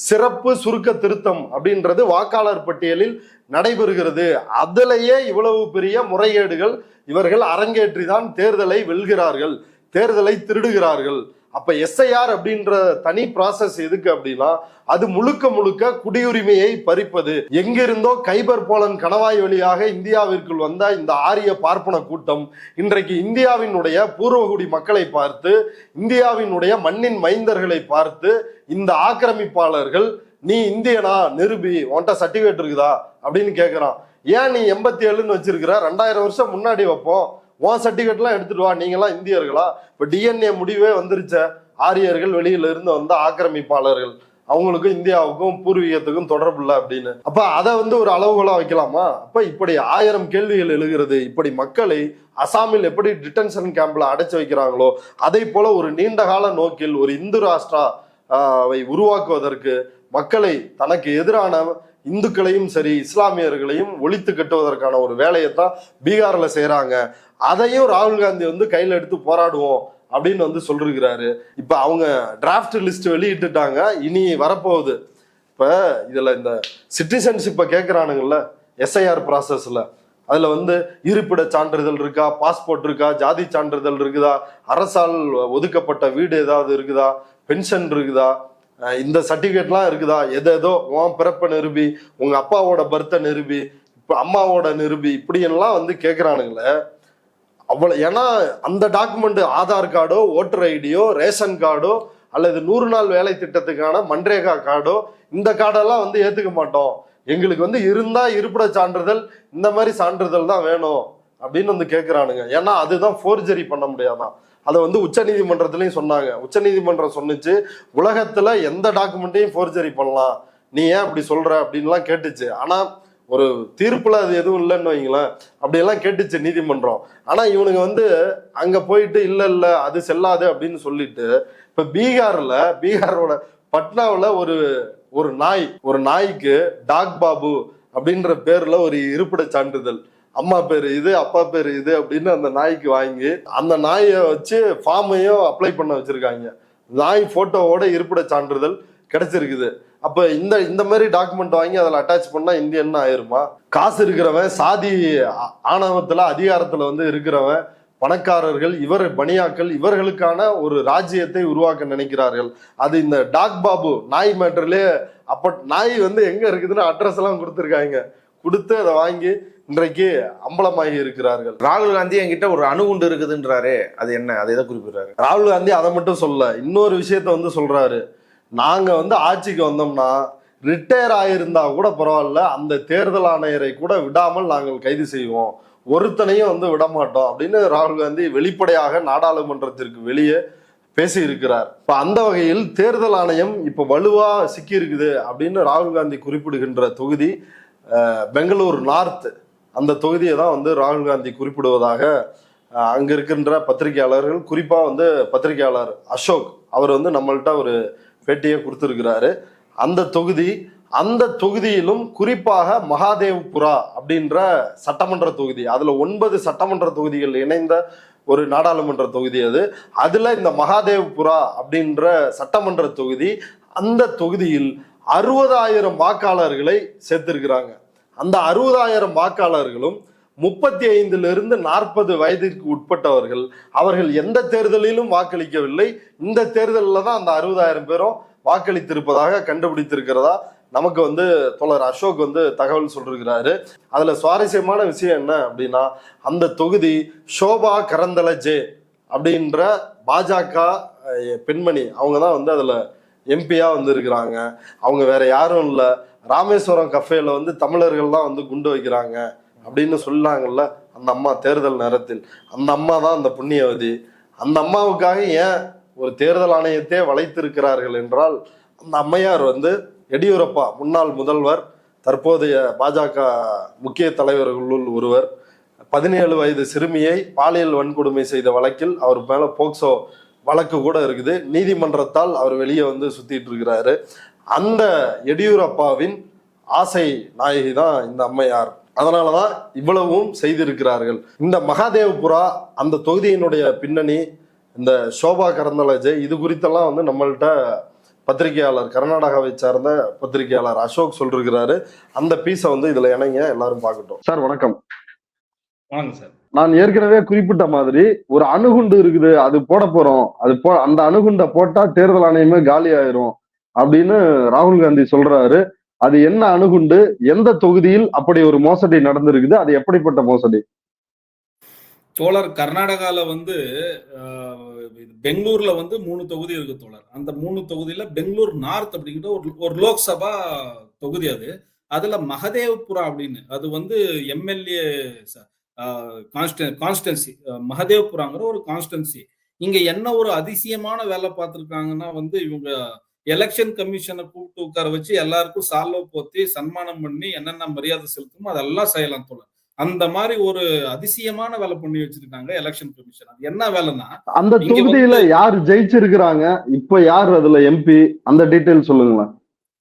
சிறப்பு சுருக்க திருத்தம் அப்படின்றது வாக்காளர் பட்டியலில் நடைபெறுகிறது. அதிலேயே இவ்வளவு பெரிய முறைகேடுகள் இவர்கள் அரங்கேற்றிதான் தேர்தலை வெல்கிறார்கள், தேர்தலை திருடுகிறார்கள். அப்ப எஸ்ஐஆர் அப்படின்ற தனி ப்ராசஸ் எதுக்கு அப்படின்னா அது முழுக்க குடியுரிமையை பறிப்பது. எங்கிருந்தோ கைபர் போலன் கணவாய் வழியாக இந்தியாவிற்குள் வந்த இந்த ஆரிய பார்ப்பன கூட்டம் இன்றைக்கு இந்தியாவினுடைய பூர்வகுடி மக்களை பார்த்து, இந்தியாவினுடைய மண்ணின் மைந்தர்களை பார்த்து இந்த ஆக்கிரமிப்பாளர்கள் நீ இந்தியனா நிரூபி, உன்கிட்ட சர்டிபிகேட் இருக்குதா அப்படின்னு கேட்கிறான். ஏன் நீ 87ன்னு வச்சிருக்கிற, 2000 வருஷம் முன்னாடி வைப்போம், உன் சர்டிபிகேட்லாம் எடுத்துட்டு வா, நீங்களாம் இந்தியர்களா? இப்ப டிஎன்ஏ முடிவே வந்துருச்ச, ஆரியர்கள் வெளியில இருந்து வந்த ஆக்கிரமிப்பாளர்கள், அவங்களுக்கும் இந்தியாவுக்கும் பூர்வீகத்துக்கும் தொடர்பு இல்லை அப்படின்னு. அப்ப அதை வந்து ஒரு அளவுகோலா வைக்கலாமா? அப்ப இப்படி 1000 கேள்விகள் எழுகிறது. இப்படி மக்களை அசாமில் எப்படி டிடென்ஷன் கேம்ப்ல அடைச்சு வைக்கிறாங்களோ அதை போல ஒரு நீண்ட கால நோக்கில் ஒரு இந்து ராஷ்டிராவை உருவாக்குவதற்கு, மக்களை தனக்கு எதிரான இந்துக்களையும் சரி இஸ்லாமியர்களையும் ஒழித்து கட்டுவதற்கான ஒரு வேலையைத்தான் பீகார்ல செய்யறாங்க. அதையும் ராகுல் காந்தி வந்து கையில எடுத்து போராடுவோம் அப்படின்னு வந்து சொல்லிருக்கிறாரு. இப்ப அவங்க டிராஃப்ட் லிஸ்ட் வெளியிட்டுட்டாங்க, இனி வரப்போகுது. இப்ப இதுல இந்த சிட்டிசன்ஷிப்பை கேட்கிறானுங்கல்ல எஸ்ஐஆர் ப்ராசஸ்ல, அதுல வந்து இருப்பிட சான்றிதழ் இருக்கா, பாஸ்போர்ட் இருக்கா, ஜாதி சான்றிதழ் இருக்குதா, அரசால் ஒதுக்கப்பட்ட வீடு ஏதாவது இருக்குதா, பென்ஷன் இருக்குதா, இந்த சர்டிபிகேட்லாம் இருக்குதா, எதோ உன் பிறப்பை நிரூபி, உங்க அப்பாவோட பர்த்தை நிரூபி, இப்ப அம்மாவோட நிரூபி, இப்படி எல்லாம் வந்து கேட்கிறானுங்களே அவ்வளவு. ஏன்னா அந்த டாக்குமெண்ட் ஆதார் கார்டோ, ஓட்டர் ஐடியோ, ரேஷன் கார்டோ அல்லது 100 நாள் வேலை திட்டத்துக்கான மன்ரேகா கார்டோ, இந்த கார்டெல்லாம் வந்து ஏத்துக்க மாட்டோம், எங்களுக்கு வந்து இருந்தா இருப்பிட சான்றிதழ், இந்த மாதிரி சான்றிதழ் தான் வேணும் அப்படின்னு வந்து கேட்கிறானுங்க. ஏன்னா அதுதான் ஃபோர்ஜரி பண்ண முடியாதான். அதை வந்து உச்ச நீதிமன்றத்திலையும் சொன்னாங்க. உச்ச நீதிமன்றம் சொன்னிச்சு, உலகத்துல எந்த டாக்குமெண்ட்டையும் ஃபோர்ஜரி பண்ணலாம், நீ ஏன் அப்படி சொல்ற அப்படின்லாம் கேட்டுச்சு. ஆனா ஒரு தீர்ப்புல அது எதுவும் இல்லைன்னு வைங்களேன், அப்படியெல்லாம் கேட்டுச்சு நீதிமன்றம். ஆனா இவனுங்க வந்து அங்க போயிட்டு இல்ல அது செல்லாது அப்படின்னு சொல்லிட்டு, இப்ப பீகாரோட பட்னாவில் ஒரு நாய்க்கு டாக் பாபு அப்படின்ற பேர்ல ஒரு இருப்பிட சான்றிதழ், அம்மா பேரு இது அப்பா பேரு இது அப்படின்னு அந்த நாய்க்கு வாங்கி அந்த நாயை வச்சு ஃபார்மையும் அப்ளை பண்ண வச்சிருக்காங்க. நாய் போட்டோவோட இருப்பிட சான்றிதழ் கிடைச்சிருக்குது. அப்ப இந்த மாதிரி டாக்குமெண்ட் வாங்கி அதில் அட்டாச் பண்ணா இந்தியன்னு ஆயிருமா? காசு இருக்கிறவன், சாதி ஆணவத்துல அதிகாரத்துல வந்து இருக்கிறவன், பணக்காரர்கள், இவர் பனியாக்கள், இவர்களுக்கான ஒரு ராஜ்யத்தை உருவாக்க நினைக்கிறார்கள். அது இந்த டாக் பாபு நாய் மேட்டர்லயே. அப்ப நாய் வந்து எங்க இருக்குதுன்னு அட்ரஸ் எல்லாம் கொடுத்துருக்காங்க, கொடுத்து அதை வாங்கி இன்றைக்கு அம்பலமாகி இருக்கிறார்கள். ராகுல் காந்தி என்கிட்ட ஒரு அணுகுண்டு இருக்குதுன்றாரு, அது என்ன, அதை எதை குறிப்பிடுறாரு? ராகுல் காந்தி அதை மட்டும் சொல்ல, இன்னொரு விஷயத்த வந்து சொல்றாரு. நாங்க வந்து ஆட்சிக்கு வந்தோம்னா ரிட்டையர் ஆயிருந்தா கூட பரவாயில்ல, அந்த தேர்தல் ஆணையரை கூட விடாமல் நாங்கள் கைது செய்வோம், ஒருத்தனையும் வந்து விடமாட்டோம் அப்படின்னு ராகுல் காந்தி வெளிப்படையாக நாடாளுமன்றத்திற்கு வெளியே பேசி இருக்கிறார். இப்ப அந்த வகையில் தேர்தல் ஆணையம் இப்ப வலுவா சிக்கி இருக்குது அப்படின்னு ராகுல் காந்தி குறிப்பிடுகின்ற தொகுதி பெங்களூர் நார்த். அந்த தொகுதியை தான் வந்து ராகுல் காந்தி குறிப்பிடுவதாக அங்க இருக்கின்ற பத்திரிகையாளர்கள், குறிப்பா வந்து பத்திரிகையாளர் அசோக் அவர் வந்து நம்மள்ட்ட ஒரு பேட்டியை கொடுத்திருக்கிறாரு. அந்த தொகுதியிலும் குறிப்பாக மகாதேவ்புரா அப்படின்ற சட்டமன்ற தொகுதி, அதுல 9 சட்டமன்ற தொகுதிகள் இணைந்த ஒரு நாடாளுமன்ற தொகுதி அதுல இந்த மகாதேவ்புரா அப்படின்ற சட்டமன்ற தொகுதி, அந்த தொகுதியில் 60,000 வாக்காளர்களை சேர்த்திருக்கிறாங்க. அந்த 60,000 வாக்காளர்களும் 35 40 வயதிற்கு உட்பட்டவர்கள். அவர்கள் எந்த தேர்தலிலும் வாக்களிக்கவில்லை. இந்த தேர்தலில் தான் அந்த 60,000 பேரும் வாக்களித்திருப்பதாக கண்டுபிடித்திருக்கிறதா நமக்கு வந்து தோழர் அசோக் வந்து தகவல் சொல்லிருக்கிறாரு. அதுல சுவாரஸ்யமான விஷயம் என்ன அப்படின்னா, அந்த தொகுதி ஷோபா கரந்தலஜே அப்படின்ற பாஜக பெண்மணி, அவங்க தான் வந்து அதுல எம்பியா வந்து இருக்கிறாங்க. அவங்க வேற யாரும் இல்லை. ராமேஸ்வரம் கஃபேல வந்து தமிழர்கள் தான் வந்து குண்டு வைக்கிறாங்க அப்படின்னு சொல்லாங்கல்ல அந்த அம்மா தேர்தல் நேரத்தில், அந்த அம்மா தான் அந்த புண்ணியவதி. அந்த அம்மாவுக்காக ஏன் ஒரு தேர்தல் ஆணையத்தை வளைத்திருக்கிறார்கள் என்றால், அந்த அம்மையார் வந்து எடியூரப்பா முன்னாள் முதல்வர், தற்போதைய பாஜக முக்கிய தலைவர்களுள் ஒருவர், 17 வயது சிறுமியை பாலியல் வன்கொடுமை செய்த வழக்கில் அவர் மேல போக்சோ வழக்கு கூட இருக்குது. நீதிமன்றத்தால் அவர் வெளியே வந்து சுத்திட்டு இருக்கிறாரு. அந்த எடியூரப்பாவின் ஆசை நாயகி தான் இந்த அம்மையார். அதனாலதான் இவ்வளவும் செய்திருக்கிறார்கள். இந்த மகாதேவ்புரா அந்த தொகுதியினுடைய பின்னணி, இந்த ஷோபா கரந்தலஜே, இது குறித்தெல்லாம் வந்து நம்மள்கிட்ட பத்திரிகையாளர், கர்நாடகாவை சார்ந்த பத்திரிகையாளர் அசோக் சொல்லிருக்கிறாரு. அந்த பீஸை வந்து இதுல இணைங்க, எல்லாரும் பார்க்கட்டும். சார் வணக்கம். வணக்கம் சார். நான் ஏற்கனவே குறிப்பிட்ட மாதிரி ஒரு அணுகுண்டு இருக்குது, அது போட போறோம், அந்த அணுகுண்டை போட்டா தேர்தல் ஆணையமே காலி ஆயிரும் அப்படின்னு ராகுல் காந்தி சொல்றாரு. அது என்ன அணுகுண்டு, எந்த தொகுதியில் அப்படி ஒரு மோசடி நடந்திருக்குது, அது எப்படிப்பட்ட மோசடி? தோழர், கர்நாடகால வந்து பெங்களூர்ல வந்து 3 தொகுதி இருக்கு தோழர். அந்த 3 தொகுதியில பெங்களூர் நார்த் அப்படிங்கிற ஒரு லோக்சபா தொகுதி அதுல மகதேவ்புரா அப்படின்னு, அது வந்து எம்எல்ஏ கான்ஸ்டன்சி, மகதேவ்புராங்கிற ஒரு கான்ஸ்டன்சி. இங்க என்ன ஒரு அதிசயமான வேலை பார்த்திருக்காங்கன்னா வந்து, இவங்க எலெக்ஷன் கமிஷனை கூப்பிட்டு உட்கார வச்சு எல்லாருக்கும் சால்வ போத்தி சன்மானம் பண்ணி என்னென்ன மரியாதை செலுத்துமோ அதெல்லாம் செய்யலாம் தோழர். அந்த மாதிரி ஒரு அதிசயமான வேலை பண்ணி வச்சிருக்காங்க எலெக்ஷன் கமிஷன். அது என்ன வேலைன்னா, அந்த தொகுதியில யார் ஜெயிச்சிருக்கிறாங்க, இப்ப யார் அதுல எம்பி, அந்த டீடைல் சொல்லுங்களேன்.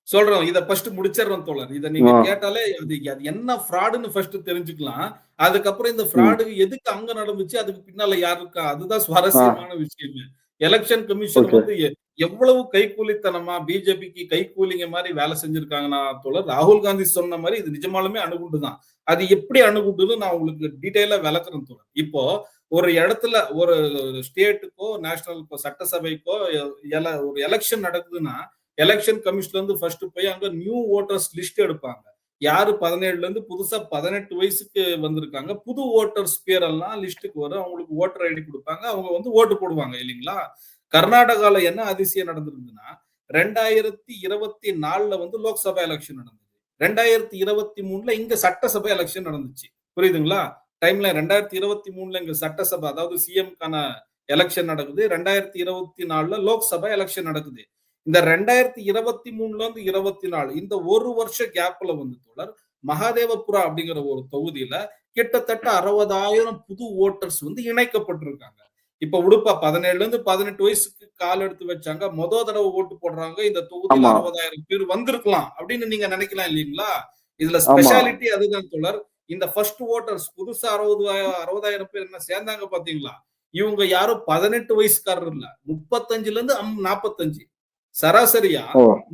சொல்றோம், இத ஃபர்ஸ்ட் முடிச்சிடறோம் தோழர். இத நீங்க கேட்டாலே அது என்ன ஃப்ராடுன்னு ஃபர்ஸ்ட் தெரிஞ்சுக்கலாம். அதுக்கப்புறம் இந்த ஃப்ராடு எதுக்கு அங்க நடந்துச்சு, அதுக்கு பின்னால யார் இருக்கா, அதுதான் சுவாரஸ்யமான விஷயம். எலெக்ஷன் கமிஷன் வந்து எவ்வளவு கைக்கூலித்தனமா பிஜேபிக்கு கைக்கூலிங்க மாதிரி வேலை செஞ்சிருக்காங்கன்னா தோழர், ராகுல் காந்தி சொன்ன மாதிரி இது நிஜமாலுமே அணுகுண்டு தான். அது எப்படி அணுகுண்டுன்னு நான் உங்களுக்கு டீடைலா விளக்குறேன் தோழர். இப்போ ஒரு இடத்துல ஒரு ஸ்டேட்டுக்கோ நேஷனலுக்கோ சட்டசபைக்கோ ஒரு எலெக்ஷன் நடக்குதுன்னா, எலெக்ஷன் கமிஷன்ல இருந்து ஃபர்ஸ்ட் போய் அங்க நியூ ஓட்டர்ஸ் லிஸ்ட் எடுப்பாங்க. யாரு 17ல இருந்து புதுசா 18 வயசுக்கு வந்திருக்காங்க, புது ஓட்டர்ஸ் பேரெல்லாம் லிஸ்ட்டுக்கு வரும். அவங்களுக்கு ஓட்டர் ஐடி கொடுப்பாங்க, அவங்க வந்து ஓட்டு போடுவாங்க இல்லைங்களா. கர்நாடகால என்ன அதிசயம் நடந்திருக்குன்னா, 2024 வந்து லோக்சபா எலெக்ஷன் நடந்தது. 2023 இங்க சட்டசபை எலெக்ஷன் நடந்துச்சு. புரியுதுங்களா? டைம்ல 2023 இங்க சட்டசபை, அதாவது சிஎம்கான எலெக்ஷன் நடக்குது. 2024 லோக்சபா எலெக்ஷன் நடக்குது. இந்த 2023 இருந்து 24 இந்த ஒரு வருஷ கேப்ல வந்து தோழர், மகாதேவபுரா அப்படிங்கிற ஒரு தொகுதியில கிட்டத்தட்ட 60,000 புது ஓட்டர்ஸ் வந்து இணைக்கப்பட்டிருக்காங்க. இப்ப உடுப்பா 17ல இருந்து 18 வயசுக்கு கால் எடுத்து வச்சாங்க, தடவை ஓட்டு போடுறாங்க. இந்த தொகுதியில 60,000 பேர் வந்திருக்கலாம் அப்படின்னு நீங்க நினைக்கலாம் இல்லீங்களா. இதுல ஸ்பெஷாலிட்டி அதுதான் தோழர். இந்த ஃபர்ஸ்ட் ஓட்டர்ஸ் புதுசா 60,000 பேர் என்ன சேர்ந்தாங்க பாத்தீங்களா, இவங்க யாரும் 18 வயசுக்காரர் இல்ல, 35ல இருந்து 45, சராசரியா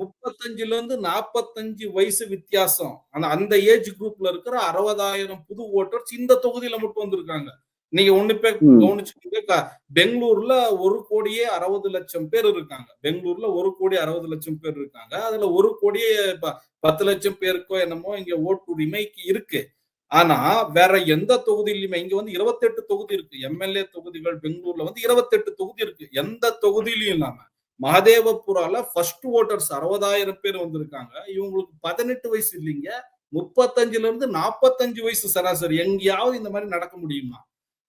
35ல இருந்து 45 வயசு வித்தியாசம். அந்த ஏஜ் குரூப்ல இருக்கிற 60,000 புது ஓட்டர்ஸ் இந்த தொகுதியில மட்டும் வந்திருக்காங்க. நீங்க ஒண்ணு பேர் கவனிச்சுக்கோங்க, பெங்களூர்ல 1,60,00,000 பேர் இருக்காங்க. பெங்களூர்ல 1,60,00,000 பேர் இருக்காங்க. அதுல 1,10,00,000 பேருக்கோ என்னமோ இங்க ஓட்டுரிமைக்கு இருக்கு. ஆனா வேற எந்த தொகுதியிலுமே இங்க வந்து 28 தொகுதி இருக்கு. எம்எல்ஏ தொகுதிகள் பெங்களூர்ல வந்து 28 தொகுதி இருக்கு. எந்த தொகுதியிலும் இல்லாம மகதேவபுரால ஃபர்ஸ்ட் ஓட்டர்ஸ் 60,000 பேர் வந்திருக்காங்க. இவங்களுக்கு 18 வயசு இல்லைங்க, 35ல இருந்து 45 வயசு சராசரி. எங்கேயாவது இந்த மாதிரி நடக்க முடியுமா?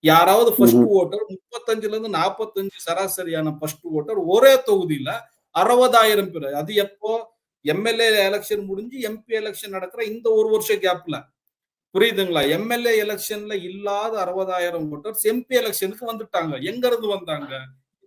யாராவது ஃபர்ஸ்ட் ஓட்டர் 35ல இருந்து 45 சராசரியான ஃபர்ஸ்ட் ஓட்டர் ஒரே தொகுதியில 60,000 பேர். அது எப்போ எம்எல்ஏ எலெக்ஷன் முடிஞ்சு எம்பி எலெக்ஷன் நடக்கிற இந்த ஒரு வருஷ கேப்ல. புரியுதுங்களா? எம்எல்ஏ எலெக்ஷன்ல இல்லாத 60,000 ஓட்டர்ஸ் எம்பி எலெக்ஷனுக்கு வந்துட்டாங்க. எங்க இருந்து வந்தாங்க?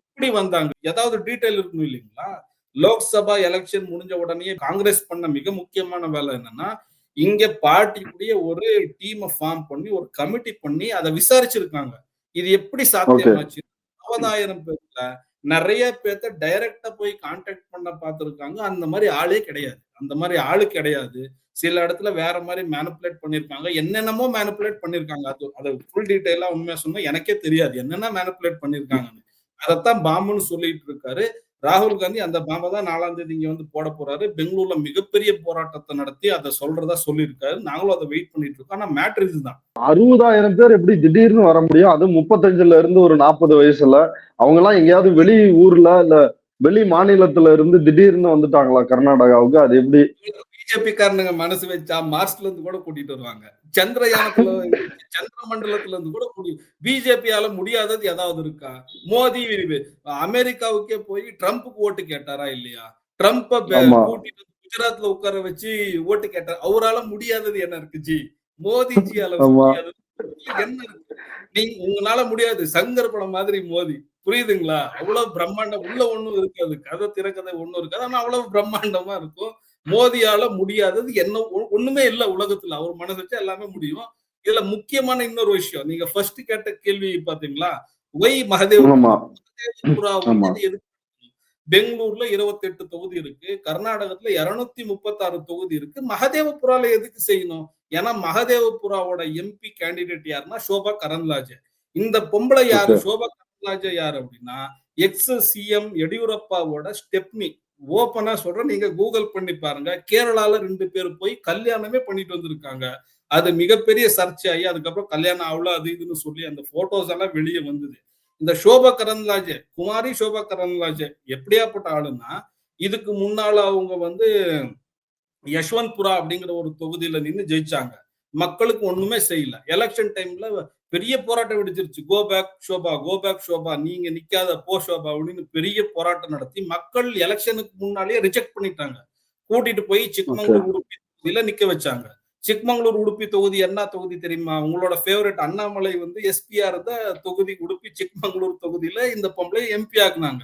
எப்படி வந்தாங்க? ஏதாவது டீடைல் இருக்கணும் இல்லைங்களா? லோக்சபா எலெக்ஷன் முடிஞ்ச உடனே காங்கிரஸ் பண்ண மிக முக்கியமான வேலை என்னன்னா, இங்க பார்ட்டிக்குடைய ஒரு டீமை ஃபார்ம் பண்ணி ஒரு கமிட்டி பண்ணி அதை விசாரிச்சிருக்காங்க. இது எப்படி சாத்தியமாச்சு? 60,000 பேர்ல நிறைய பேர்த்த டைரக்டா போய் கான்டாக்ட் பண்ண பார்த்திருக்காங்க. அந்த மாதிரி ஆளே கிடையாது. அந்த மாதிரி ஆளு கிடையாது. சில இடத்துல வேற மாதிரி மேனிபுலேட் பண்ணிருக்காங்க. என்னென்னமோ மேனிபுலேட் பண்ணிருக்காங்க. அது ஃபுல் டீடைலா உண்மையா சொன்னா எனக்கே தெரியாது. என்னென்ன மேனிபுலேட் பண்ணிருக்காங்கன்னு. அதைத்தான் பாம்புன்னு சொல்லிட்டு இருக்காரு. ராகுல் காந்தி அந்த பாம்பை தான் 4ஆம் தேதி இங்க வந்து போட போறாரு. பெங்களூர்ல மிகப்பெரிய போராட்டத்தை நடத்தி அதை சொல்றதா சொல்லியிருக்காரு. நாங்களும் அதை வெயிட் பண்ணிட்டு இருக்கோம். ஆனா மேட்ரு இதுதான். 60,000 பேர் எப்படி திடீர்னு வர முடியும்? அது 35ல இருந்து ஒரு 40 வயசுல அவங்க எல்லாம் எங்கேயாவது வெளி ஊர்ல இல்ல வெளி மாநிலத்துல இருந்து திடீர்னு வந்துட்டாங்களா கர்நாடகாவுக்கு? அது எப்படி? பிஜேபி காரனுங்க மனசு வச்சா மார்ஸ்ல இருந்து கூட கூட்டிட்டு வருவாங்க. சந்திரயானத்துல சந்திர மண்டலத்துல இருந்து கூட பிஜேபியால முடியாதது ஏதாவது இருக்கா? மோடி அமெரிக்காவுக்கே போய் ட்ரம்ப்புக்கு ஓட்டு கேட்டாரா இல்லையா? ட்ரம்ப்ப கூட்டிட்டு குஜராத்ல உட்கார வச்சு ஓட்டு கேட்டார். அவரால முடியாதது என்ன இருக்கு ஜி? மோடிஜியால முடியாதது என்ன இருக்கு? நீங்க உங்களால முடியாது. சங்கர் படம் மாதிரி மோடி. புரியுதுங்களா? அவ்வளவு பிரம்மாண்டம் உள்ள ஒண்ணும் இருக்காது. கதை திரைக்கதை ஒண்ணும் இருக்காது. ஆனா அவ்வளவு பிரம்மாண்டமா இருக்கும். மோதியால முடியாதது என்ன ஒண்ணுமே இல்ல உலகத்துல. அவர் மனசு வச்சா எல்லாமே முடியும். இதுல முக்கியமான இன்னொரு விஷயம், நீங்க ஃபர்ஸ்ட் கேட்ட கேள்வி பாத்தீங்களா? ஒய் மகதேவ்புரா வந்து எதுக்கு? பெங்களூர்ல 28 தொகுதி இருக்கு. கர்நாடகத்துல 236 தொகுதி இருக்கு. மகதேவபுரால எதுக்கு செய்யணும்? ஏன்னா மகதேவபுராவோட எம்பி கேண்டிடேட் யாருன்னா சோபா கரந்த்லாஜே. இந்த பொம்பளை யாரு? சோபா கரந்த்லாஜே யாரு அப்படின்னா எக்ஸ் சிஎம் எடியூரப்பாவோட ஸ்டெப்னி. ஓப்பனா சொல்றேன், நீங்க கூகுள் பண்ணி பாருங்க. கேரளால 2 பேர் போய் கல்யாணமே பண்ணிட்டு வந்திருக்காங்க. அது மிகப்பெரிய சர்ச்சையாகி அதுக்கப்புறம் கல்யாணம் ஆகல அது இதுன்னு சொல்லி அந்த போட்டோஸ் எல்லாம் வெளியே வந்தது. இந்த சோபா கரந்த்லாஜே, குமாரி சோபா கரந்த்லாஜே எப்படியாப்பட்ட ஆளுன்னா, இதுக்கு முன்னால அவங்க வந்து யஷ்வந்த்புரா அப்படிங்கிற ஒரு தொகுதியில நின்று ஜெயிச்சாங்க. மக்களுக்கு ஒண்ணுமே செய்யல. எலெக்ஷன் டைம்ல பெரிய போராட்டம் வெடிச்சிருச்சு. Go back Shobha, go back Shobha, நீங்க நிக்காத போ ஷோபா அப்படின்னு பெரிய போராட்டம் நடத்தி மக்கள் எலெக்ஷனுக்கு முன்னாலேயே ரிஜெக்ட் பண்ணிட்டாங்க. கூட்டிட்டு போய் சிக்மங்களூர் உடுப்பி தொகுதியில நிக்க வச்சாங்க. சிக்மங்களூர் உடுப்பி தொகுதி என்ன தொகுதி தெரியுமா? உங்களோட ஃபேவரட் அண்ணாமலை வந்து எஸ்பியா இருந்த தொகுதி உடுப்பி சிக்மங்களூர் தொகுதியில இந்த பொம்பளை எம்பி ஆக்குனாங்க.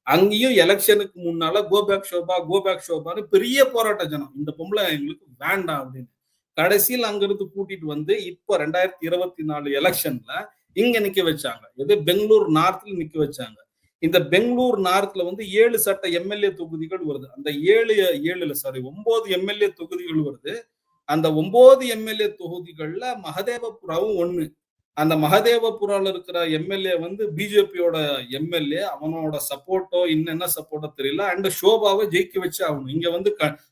அங்கேயும் எலெக்ஷனுக்கு முன்னால கோ பேக் ஷோபான்னு பெரிய போராட்ட ஜனம். இந்த பொம்பளை எங்களுக்கு வேண்டாம் அப்படின்னு. கடைசியில் அங்கிருந்து கூட்டிட்டு வந்து இப்போ 2024 எலெக்ஷன்ல இங்க நிக்க வச்சாங்க. எது பெங்களூர் நார்த்ல நிக்க வச்சாங்க. இந்த பெங்களூர் நார்த்ல வந்து 7 சட்ட எம்எல்ஏ தொகுதிகள் வருது. அந்த 9 எம்எல்ஏ தொகுதிகள் வருது. அந்த 9 எம்எல்ஏ தொகுதிகள்ல மகதேவபுராவும் ஒண்ணு. அந்த மகதேவபுரால இருக்கிற எம்எல்ஏ வந்து பிஜேபியோட எம்எல்ஏ. அவனோட சப்போர்ட்டோ இன்னென்ன சப்போர்ட்டோ தெரியல. அண்ட் ஷோபாவை ஜெயிக்க வச்சு ஆகணும். இங்க வந்து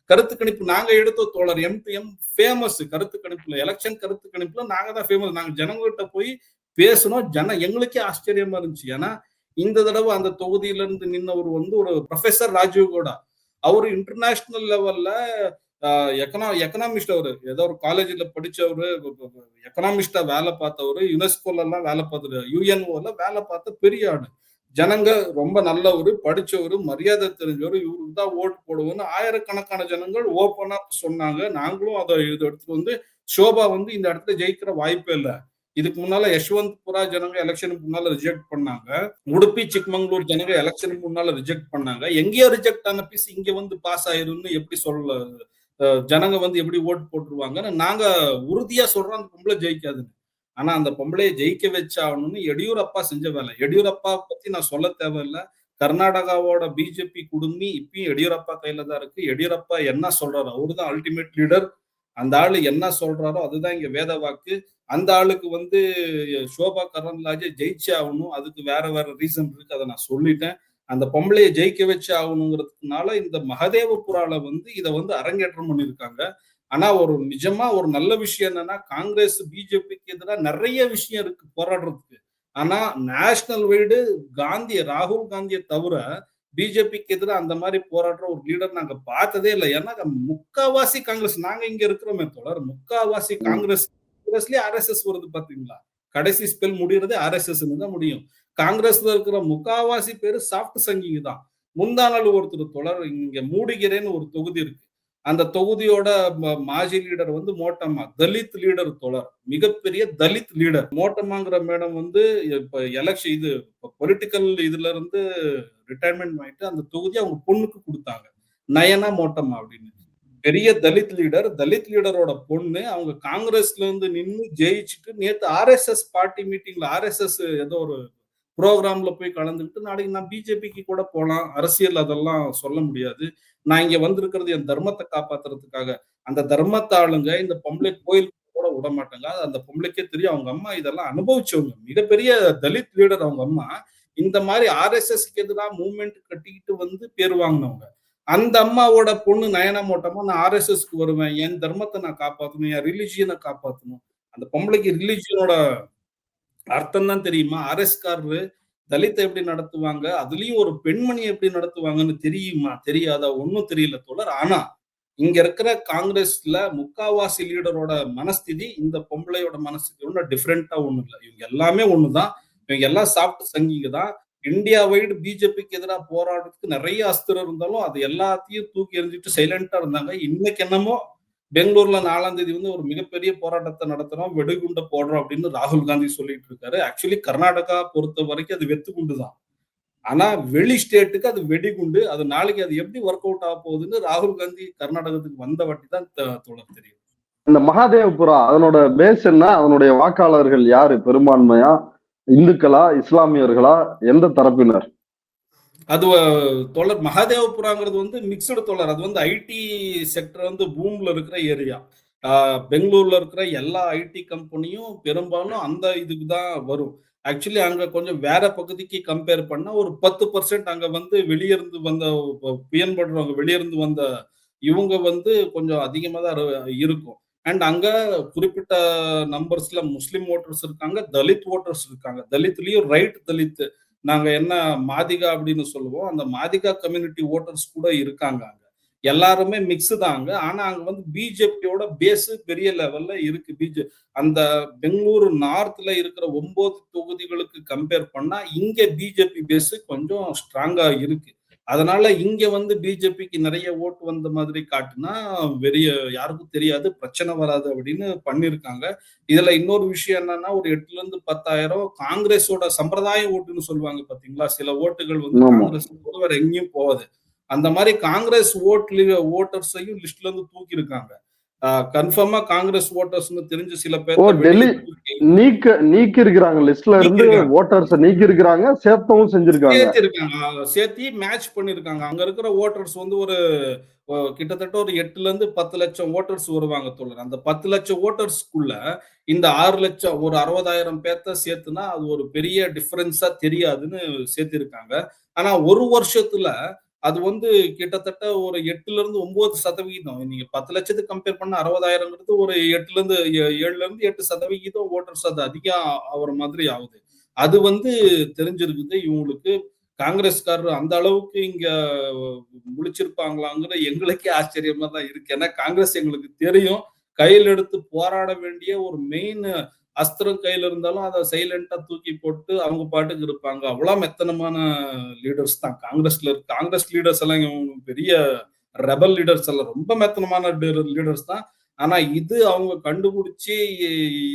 கருத்து கணிப்பு நாங்க எடுத்த தோழர் எம் ஃபேமஸ் கருத்து கணிப்புல, எலெக்ஷன் கருத்து கணிப்புல நாங்க தான் ஃபேமஸ். நாங்க ஜனங்கள்கிட்ட போய் பேசணும். எங்களுக்கே ஆச்சரியமா இருந்துச்சு. ஏன்னா இந்த தடவை அந்த தொகுதியில இருந்து நின்னவர் வந்து ஒரு ப்ரொஃபசர் ராஜீவ் கவுடா. அவரு இன்டர்நேஷனல் லெவல்ல எக்கனாமிஸ்ட். அவரு ஏதோ ஒரு காலேஜ்ல படிச்சவரு, எக்கனாமிஸ்டா வேலை பார்த்தவரு, யுனெஸ்கோல எல்லாம் வேலை பார்த்தது, யுஎன்ஓல வேலை பார்த்த பெரிய ஆடு. ஜனங்க ரொம்ப நல்லவரு, படிச்சவரு, மரியாதை தெரிஞ்சவரு, இவருக்கு தான் ஓட்டு போடுவோம்னு ஆயிரக்கணக்கான ஜனங்கள் ஓப்பனா சொன்னாங்க. நாங்களும் அதை எடுத்துட்டு வந்து ஷோபா வந்து இந்த இடத்துல ஜெயிக்கிற வாய்ப்பே இல்லை. இதுக்கு முன்னால யஷ்வந்த்புரா ஜனங்க எலெக்ஷனுக்கு முன்னால ரிஜெக்ட் பண்ணாங்க. உடுப்பி சிக்மங்களூர் ஜனங்க எலெக்ஷனுக்கு முன்னால ரிஜெக்ட் பண்ணாங்க. எங்கேயோ ரிஜெக்ட் ஆன பீஸ் இங்க வந்து பாஸ் ஆயிரும்னு எப்படி சொல்ல ஜனங்க வந்து எப்படி ஓட்டு போட்டுருவாங்கன்னு நாங்க உறுதியா சொல்றோம் அந்த பொம்பளை ஜெயிக்காதுன்னு. ஆனா அந்த பொம்பளையை ஜெயிக்க வச்சாகணும்னு எடியூரப்பா செஞ்ச வேலை. எடியூரப்பா பத்தி நான் சொல்ல தேவையில்லை. கர்நாடகாவோட பிஜேபி குடுமி இப்பயும் எடியூரப்பா கையில தான் இருக்கு. எடியூரப்பா என்ன சொல்றாரு, அவருதான் அல்டிமேட் லீடர். அந்த ஆளு என்ன சொல்றாரோ அதுதான் இங்க வேத வாக்கு. அந்த ஆளுக்கு வந்து சோபா கரந்த்லாஜே ஜெயிச்சே ஆகணும். அதுக்கு வேற ரீசன் இருக்கு, அதை நான் சொல்லிட்டேன். அந்த பொம்பளையை ஜெயிக்க வச்சு ஆகணுங்கிறதுனால இந்த மகதேவபுரால வந்து இதை வந்து அரங்கேற்றம் பண்ணியிருக்காங்க. ஆனா ஒரு நிஜமா ஒரு நல்ல விஷயம் என்னன்னா, காங்கிரஸ் பிஜேபிக்கு எதிராக நிறைய விஷயம் இருக்கு போராடுறதுக்கு. ஆனா நேஷனல் வைடு ராகுல் காந்தியை தவிர பிஜேபிக்கு எதிராக அந்த மாதிரி போராடுற ஒரு லீடர் நாங்க பார்த்ததே இல்லை. ஏன்னா முக்காவாசி காங்கிரஸ், நாங்க இங்க இருக்கிறோமே தோழர், முக்காவாசி காங்கிரஸ்லயே ஆர்எஸ்எஸ் வருது பாத்தீங்களா? கடைசி ஸ்பெல் முடியறதே RSS தான் முடியும். காங்கிரஸ்ல இருக்கிற முக்காவாசி பேரு சாஃப்ட் சங்கிங்க தான். முந்தா நாள் ஒருத்தர் தொடர் இங்க மூடிகிறேன்னு ஒரு தொகுதி இருக்கு. அந்த தொகுதியோட மாஜி லீடர் வந்து மோட்டம்மா, தலித் லீடர் தோழர், மிகப்பெரிய தலித் லீடர். மோட்டம்மாங்கிற மேடம் வந்து இப்ப எலெக்ஷன் இது பொலிட்டிக்கல் இதுல இருந்து ரிட்டையர்மெண்ட் ஆயிட்டு அந்த தொகுதி அவங்க பொண்ணுக்கு கொடுத்தாங்க, நயனா மோட்டம்மா அப்படின்னு. பெரிய தலித் லீடர், தலித் லீடரோட பொண்ணு அவங்க காங்கிரஸ்ல இருந்து நின்னு ஜெயிச்சுட்டு நேத்து RSS பார்ட்டி மீட்டிங்ல RSS ஏதோ ஒரு ப்ரோக்ராம்ல போய் கலந்துக்கிட்டு நாளைக்கு நான் பிஜேபிக்கு கூட போலாம், அரசியல் அதெல்லாம் சொல்ல முடியாது, நான் இங்க வந்திருக்கிறது என் தர்மத்தை காப்பாத்துறதுக்காக. அந்த தர்மத்தை ஆளுங்க இந்த பொம்பளை கோயிலுக்கு கூட விட மாட்டாங்க. அந்த பொம்பளைக்கே தெரியும், அவங்க அம்மா இதெல்லாம் அனுபவிச்சவங்க, மிகப்பெரிய தலித் லீடர் அவங்க அம்மா. இந்த மாதிரி RSSக்கு எதிராக மூவ்மெண்ட் கட்டிக்கிட்டு வந்து பேர் வாங்கினவங்க. அந்த அம்மாவோட பொண்ணு நயனா மோட்டமா, நான் RSSக்கு வருவேன், என் தர்மத்தை நான் காப்பாத்தணும், என் ரிலிஜியனை காப்பாத்தணும். அந்த பொம்பளைக்கு ரிலிஜியனோட அர்த்தம் தான் தெரியுமா? RS காரரு தலித்தை எப்படி நடத்துவாங்க, அதுலயும் ஒரு பெண்மணி எப்படி நடத்துவாங்கன்னு தெரியுமா? தெரியாதா? ஒன்னும் தெரியல தோழர். ஆனா இங்க இருக்கிற காங்கிரஸ்ல முக்காவாசி லீடரோட மனஸ்திதி இந்த பொம்பளையோட மனஸ்திதி ஒன்றும் டிஃப்ரெண்டா ஒண்ணும் இல்லை. இவங்க எல்லாமே ஒண்ணுதான். இவங்க எல்லாம் சாப்பிட்டு சங்கிங்க தான். இந்தியா வைடு பிஜேபிக்கு எதிராக போராடுறதுக்கு நிறைய அஸ்திரம் இருந்தாலும் அது எல்லாத்தையும் தூக்கி எறிஞ்சிட்டு சைலண்டா இருந்தாங்க. இன்னைக்கு என்னமோ பெங்களூர்ல 4ஆம் தேதி வந்து ஒரு மிகப்பெரிய போராட்டத்தை நடத்துறோம், வெடிகுண்டை போடுறோம் அப்படின்னு ராகுல் காந்தி சொல்லிட்டு இருக்காரு. ஆக்சுவலி கர்நாடகா பொறுத்த வரைக்கும் அது வெத்துக்குண்டு தான். ஆனா வெளி ஸ்டேட்டுக்கு அது வெடிகுண்டு. அது நாளைக்கு அது எப்படி ஒர்க் அவுட் ஆக போகுதுன்னு ராகுல் காந்தி கர்நாடகத்துக்கு வந்த வாட்டி தான் தோழர் தெரியும். இந்த மகாதேவபுரா அதனோட பேஸ் என்ன? அதனுடைய வாக்காளர்கள் யாரு பெரும்பான்மையா? இந்துக்களா, இஸ்லாமியர்களா, எந்த தரப்பினர்? அது தோழர் மகாதேவபுராங்கிறது வந்து மிக்சடு தோழர். அது வந்து ஐடி செக்டர் வந்து பூம்ல இருக்கிற ஏரியா. பெங்களூர்ல இருக்கிற எல்லா ஐடி கம்பெனியும் பெரும்பாலும் அந்த இதுக்கு தான் வரும். ஆக்சுவலி அங்க கொஞ்சம் வேற பகுதிக்கு கம்பேர் பண்ணா ஒரு 10% அங்க வந்து வெளியிருந்து வந்த புயன்படுறவங்க, வெளியிருந்து வந்த இவங்க வந்து கொஞ்சம் அதிகமா தான் இருக்கும். அண்ட் அங்க குறிப்பிட்ட நம்பர்ஸ்ல முஸ்லிம் ஓட்டர்ஸ் இருக்காங்க, தலித் ஓட்டர்ஸ் இருக்காங்க. தலித்லயும் ரைட் தலித், நாங்க என்ன மாதிகா அப்படின்னு சொல்லுவோம், அந்த மாதிகா கம்யூனிட்டி ஓட்டர்ஸ் கூட இருக்காங்க அங்க. எல்லாருமே மிக்ஸ் தாங்க. ஆனா அங்க வந்து பிஜேபியோட பேஸ் பெரிய லெவல்ல இருக்கு. அந்த பெங்களூரு நார்த்ல இருக்கிற 9 தொகுதிகளுக்கு கம்பேர் பண்ணா இங்க பிஜேபி பேஸ் கொஞ்சம் ஸ்ட்ராங்கா இருக்கு. அதனால இங்க வந்து பிஜேபிக்கு நிறைய ஓட்டு வந்த மாதிரி காட்டுனா வெறிய யாருக்கும் தெரியாது, பிரச்சனை வராது அப்படின்னு பண்ணிருக்காங்க. இதுல இன்னொரு விஷயம் என்னன்னா, ஒரு 8ல இருந்து 10,000 காங்கிரஸோட சம்பிரதாய ஓட்டுன்னு சொல்லுவாங்க பாத்தீங்களா, சில ஓட்டுகள் வந்து காங்கிரஸ் வேற எங்கேயும் போகாது. அந்த மாதிரி காங்கிரஸ் ஓட்டர்ஸையும் லிஸ்ட்ல இருந்து தூக்கி இருக்காங்க. கன்ஃபார்மா காங்கிரஸ் ஓட்டர்ஸ்னு தெரிஞ்சு சில பேர் நீக்கி இருக்காங்க, லிஸ்ட்ல இருந்து ஓட்டர்ஸ் நீக்கி இருக்காங்க, சேர்த்தவும் செஞ்சிருக்காங்க, சேர்த்தி மேட்ச் பண்ணிருக்காங்க. அங்க இருக்கிற ஓட்டர்ஸ் வந்து ஒரு கிட்டத்தட்ட ஒரு 8ல இருந்து 10 லட்சம் ஓட்டர்ஸ் வருவாங்க தோழர். அந்த 10 லட்சம் ஓட்டர்ஸ்க்குள்ள இந்த 6 லட்சம் ஒரு 60,000 பேர்த்த சேர்த்துனா அது ஒரு பெரிய டிஃபரன்ஸா தெரியாதுன்னு சேர்த்திருக்காங்க. ஆனா ஒரு வருஷத்துல அது வந்து கிட்டத்தட்ட ஒரு 8ல இருந்து 9%. நீங்க 10 லட்சத்துக்கு கம்பேர் பண்ண 60,000ங்கிறது ஒரு 7ல இருந்து 8% ஓட்டர்ஸ் அது அதிகம் ஆகிற மாதிரி ஆகுது. அது வந்து தெரிஞ்சிருக்குது இவங்களுக்கு. காங்கிரஸ்காரர் அந்த அளவுக்கு இங்க முழிச்சிருப்பாங்களாங்கிற எங்களுக்கே ஆச்சரியமா தான் இருக்கு. ஏன்னா காங்கிரஸ் எங்களுக்கு தெரியும், கையில் எடுத்து போராட வேண்டிய ஒரு மெயின் அஸ்திரம் கையில இருந்தாலும் அதை சைலண்டா தூக்கி போட்டு அவங்க பாட்டுக்கு இருப்பாங்க. அவ்வளவு மெத்தனமான லீடர்ஸ் தான் காங்கிரஸ்ல இருக்கு. காங்கிரஸ் லீடர்ஸ் எல்லாம் பெரிய ரெபல் லீடர்ஸ் எல்லாம் ரொம்ப மெத்தனமான லீடர்ஸ் தான். ஆனா இது அவங்க கண்டுபிடிச்சு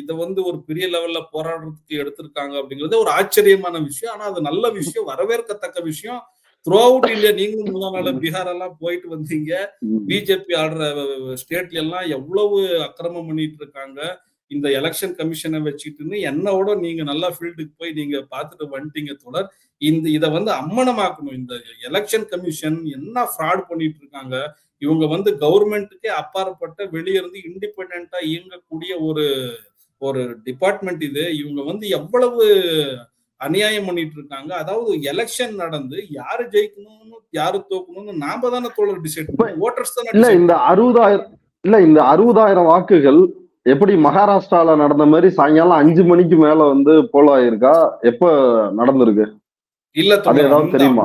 இதை வந்து ஒரு பெரிய லெவல்ல போராடுறதுக்கு எடுத்திருக்காங்க அப்படிங்கிறது ஒரு ஆச்சரியமான விஷயம். ஆனா அது நல்ல விஷயம், வரவேற்கத்தக்க விஷயம். த்ரூ அவுட் இந்தியா நீங்களும் முதல் நாள் பீகார் எல்லாம் போயிட்டு வந்தீங்க. பிஜேபி ஆடுற ஸ்டேட்ல எல்லாம் எவ்வளவு அக்கிரமம் பண்ணிட்டு இருக்காங்க இந்த எலெக்ஷன் கமிஷனை வச்சுட்டுன்னு என்னோட நீங்க நல்லா ஃபீல்டுக்கு போய் நீங்க பார்த்துட்டு வந்துட்டீங்க தோழர். இதை வந்து அம்மனமாக்கணும். இந்த எலெக்ஷன் கமிஷன் என்ன ஃப்ராட் பண்ணிட்டு இருக்காங்க. இவங்க வந்து கவர்மெண்ட்டுக்கே அப்பாற்பட்ட வெளியிருந்து இண்டிபெண்டா இயங்கக்கூடிய ஒரு டிபார்ட்மெண்ட் இது. இவங்க வந்து எவ்வளவு அநியாயம் பண்ணிட்டு இருக்காங்க. அதாவது எலெக்ஷன் நடந்து யாரு ஜெயிக்கணும்னு யாரு தோக்கணும்னு நாம தானே தோழர் டிசைட் பண்ணுவோம், ஓட்டர்ஸ் தானே. இந்த 60,000 வாக்குகள் எப்படி மகாராஷ்டிரால நடந்த மாதிரி சாயங்காலம் 5 மணிக்கு மேல வந்து போல் ஆயிருக்கா? எப்ப நடந்திருக்கு? இல்ல தோழர், தெரியுமா?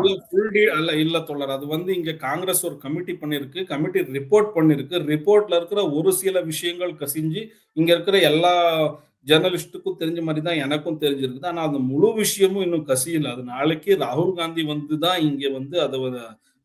இல்ல தோழர், அது வந்து இங்க காங்கிரஸ் ஒரு கமிட்டி பண்ணிருக்கு, கமிட்டி ரிப்போர்ட் பண்ணிருக்கு. ரிப்போர்ட்ல இருக்கிற ஒரு சில விஷயங்கள் கசிஞ்சு இங்க இருக்கிற எல்லா ஜேர்னலிஸ்டுக்கும் தெரிஞ்ச மாதிரி தான் எனக்கும் தெரிஞ்சிருக்குது. ஆனா அந்த முழு விஷயமும் இன்னும் கசியல. அது நாளைக்கு ராகுல் காந்தி வந்து தான் இங்க வந்து அத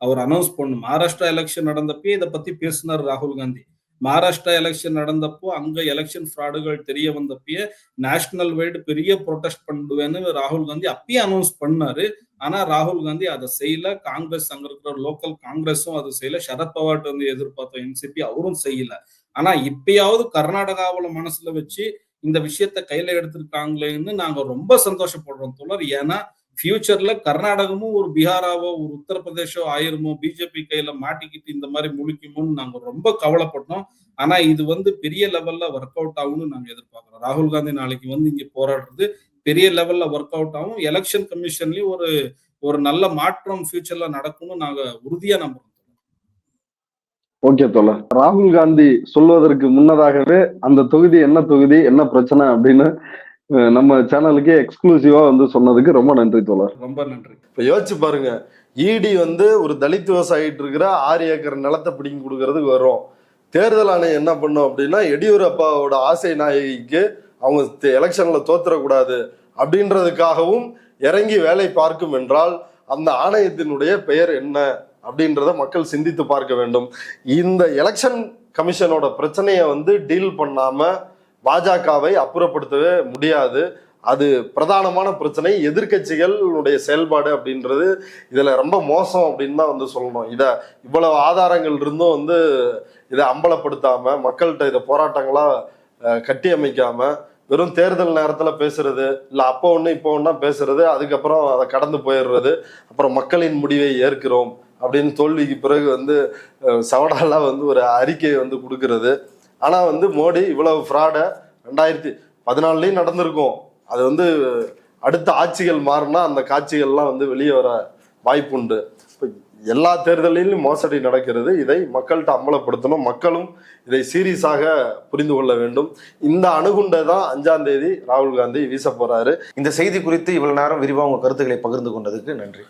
அவர் அனௌன்ஸ் பண்ணணும். மகாராஷ்டிரா எலெக்ஷன் நடந்தப்பயே இத பத்தி பேசினார் ராகுல் காந்தி. மகாராஷ்டிரா எலெக்ஷன் நடந்தப்போ அங்க எலெக்ஷன் ஃப்ராடுகள் தெரிய வந்தப்பயே நேஷனல் வைடு பெரிய ப்ரொடெஸ்ட் பண்ணுவேன்னு ராகுல் காந்தி அப்பயே அனௌன்ஸ் பண்ணாரு. ஆனா ராகுல் காந்தி அதை செய்யல. காங்கிரஸ் அங்க இருக்கிற லோக்கல் காங்கிரஸும் அதை செய்யல. சரத்பவார்ட்ட வந்து எதிர்பார்த்த என்சிபி அவரும் செய்யல. ஆனா இப்பயாவது கர்நாடகாவுல மனசுல வச்சு இந்த விஷயத்த கையில எடுத்திருக்காங்களேன்னு நாங்க ரொம்ப சந்தோஷப்படுறோம் தோழர். ஏன்னா ஃபியூச்சர்ல கர்நாடகமும் ஒரு பீகாராவோ ஒரு உத்தரப்பிரதேசோ ஆயிருமோ, பிஜேபி கையில மாட்டிக்கிட்டு இந்த மாதிரி முழிக்குமோன்னு நாங்க ரொம்ப கவலைப்பட்டோம். ஆனா இது வந்து பெரிய லெவல்ல ஒர்க் அவுட் ஆகும்னு நாங்க எதிர்பார்க்கிறோம். ராகுல் காந்தி நாளைக்கு வந்து இங்க போராடுறது பெரிய லெவல்ல ஒர்க் அவுட் ஆகும். எலெக்ஷன் கமிஷன்லயும் ஒரு நல்ல மாற்றம் ஃபியூச்சர்ல நடக்கும்னு நாங்க உறுதியா நம்புறோம். ஓகே தோழர், ராகுல் காந்தி சொல்வதற்கு முன்னதாகவே அந்த தொகுதி என்ன தொகுதி என்ன பிரச்சனை அப்படின்னு நம்ம சேனலுக்கு எக்ஸ்க்ளூசிவா வந்து சொன்னதுக்கு ரொம்ப நன்றி தோழர். ரொம்ப நன்றி. இப்ப யோசிச்சு பாருங்க, இடி வந்து ஒரு தலித் விவசாயிட்டு இருக்கிற 6 ஏக்கர் நிலத்தை பிடிங்கி கொடுக்கறதுக்கு வரும். தேர்தல் ஆணையம் என்ன பண்ணும் அப்படின்னா, எடியூரப்பாவோட ஆசை நாயகிக்கு அவங்க எலெக்ஷன்ல தோத்துறக்கூடாது அப்படின்றதுக்காகவும் இறங்கி வேலை பார்க்கும் என்றால் அந்த ஆணையத்தினுடைய பெயர் என்ன அப்படின்றத மக்கள் சிந்தித்து பார்க்க வேண்டும். இந்த எலெக்ஷன் கமிஷனோட பிரச்சனையை வந்து டீல் பண்ணாம பாஜகவை அப்புறப்படுத்தவே முடியாது. அது பிரதானமான பிரச்சனை. எதிர்கட்சிகளுடைய செயல்பாடு அப்படின்றது இதுல ரொம்ப மோசம் அப்படின்னு தான் வந்து சொல்லணும். இவ்வளவு ஆதாரங்கள் இருந்தும் வந்து இதை அம்பலப்படுத்தாம மக்கள்கிட்ட இதை போராட்டங்களா கட்டி அமைக்காம வெறும் தேர்தல் நேரத்துல பேசுறது, இல்ல அப்போ ஒண்ணு இப்போ ஒன்னா பேசுறது, அதுக்கப்புறம் அதை கடந்து போயிடுறது, அப்புறம் மக்களின் முடிவை ஏற்கிறோம் அப்படின்னு தோல்விக்கு பிறகு வந்து சவடாலா வந்து ஒரு அறிக்கையை வந்து கொடுக்கறது. ஆனா வந்து மோடி இவ்வளவு ஃப்ராடை 2014 நடந்திருக்கும். அது வந்து அடுத்த ஆட்சிகள் மாறினா அந்த காட்சிகள்லாம் வந்து வெளியே வர வாய்ப்புண்டு. எல்லா தேர்தலிலும் மோசடி நடக்கிறது. இதை மக்கள்கிட்ட அம்பலப்படுத்தணும். மக்களும் இதை சீரியஸாக புரிந்து கொள்ள வேண்டும். இந்த அணுகுண்டை தான் 5ஆம் தேதி ராகுல் காந்தி வீச போறாரு. இந்த செய்தி குறித்து இவ்வளவு நேரம் விரிவாக உங்க கருத்துக்களை பகிர்ந்து கொண்டதுக்கு நன்றி.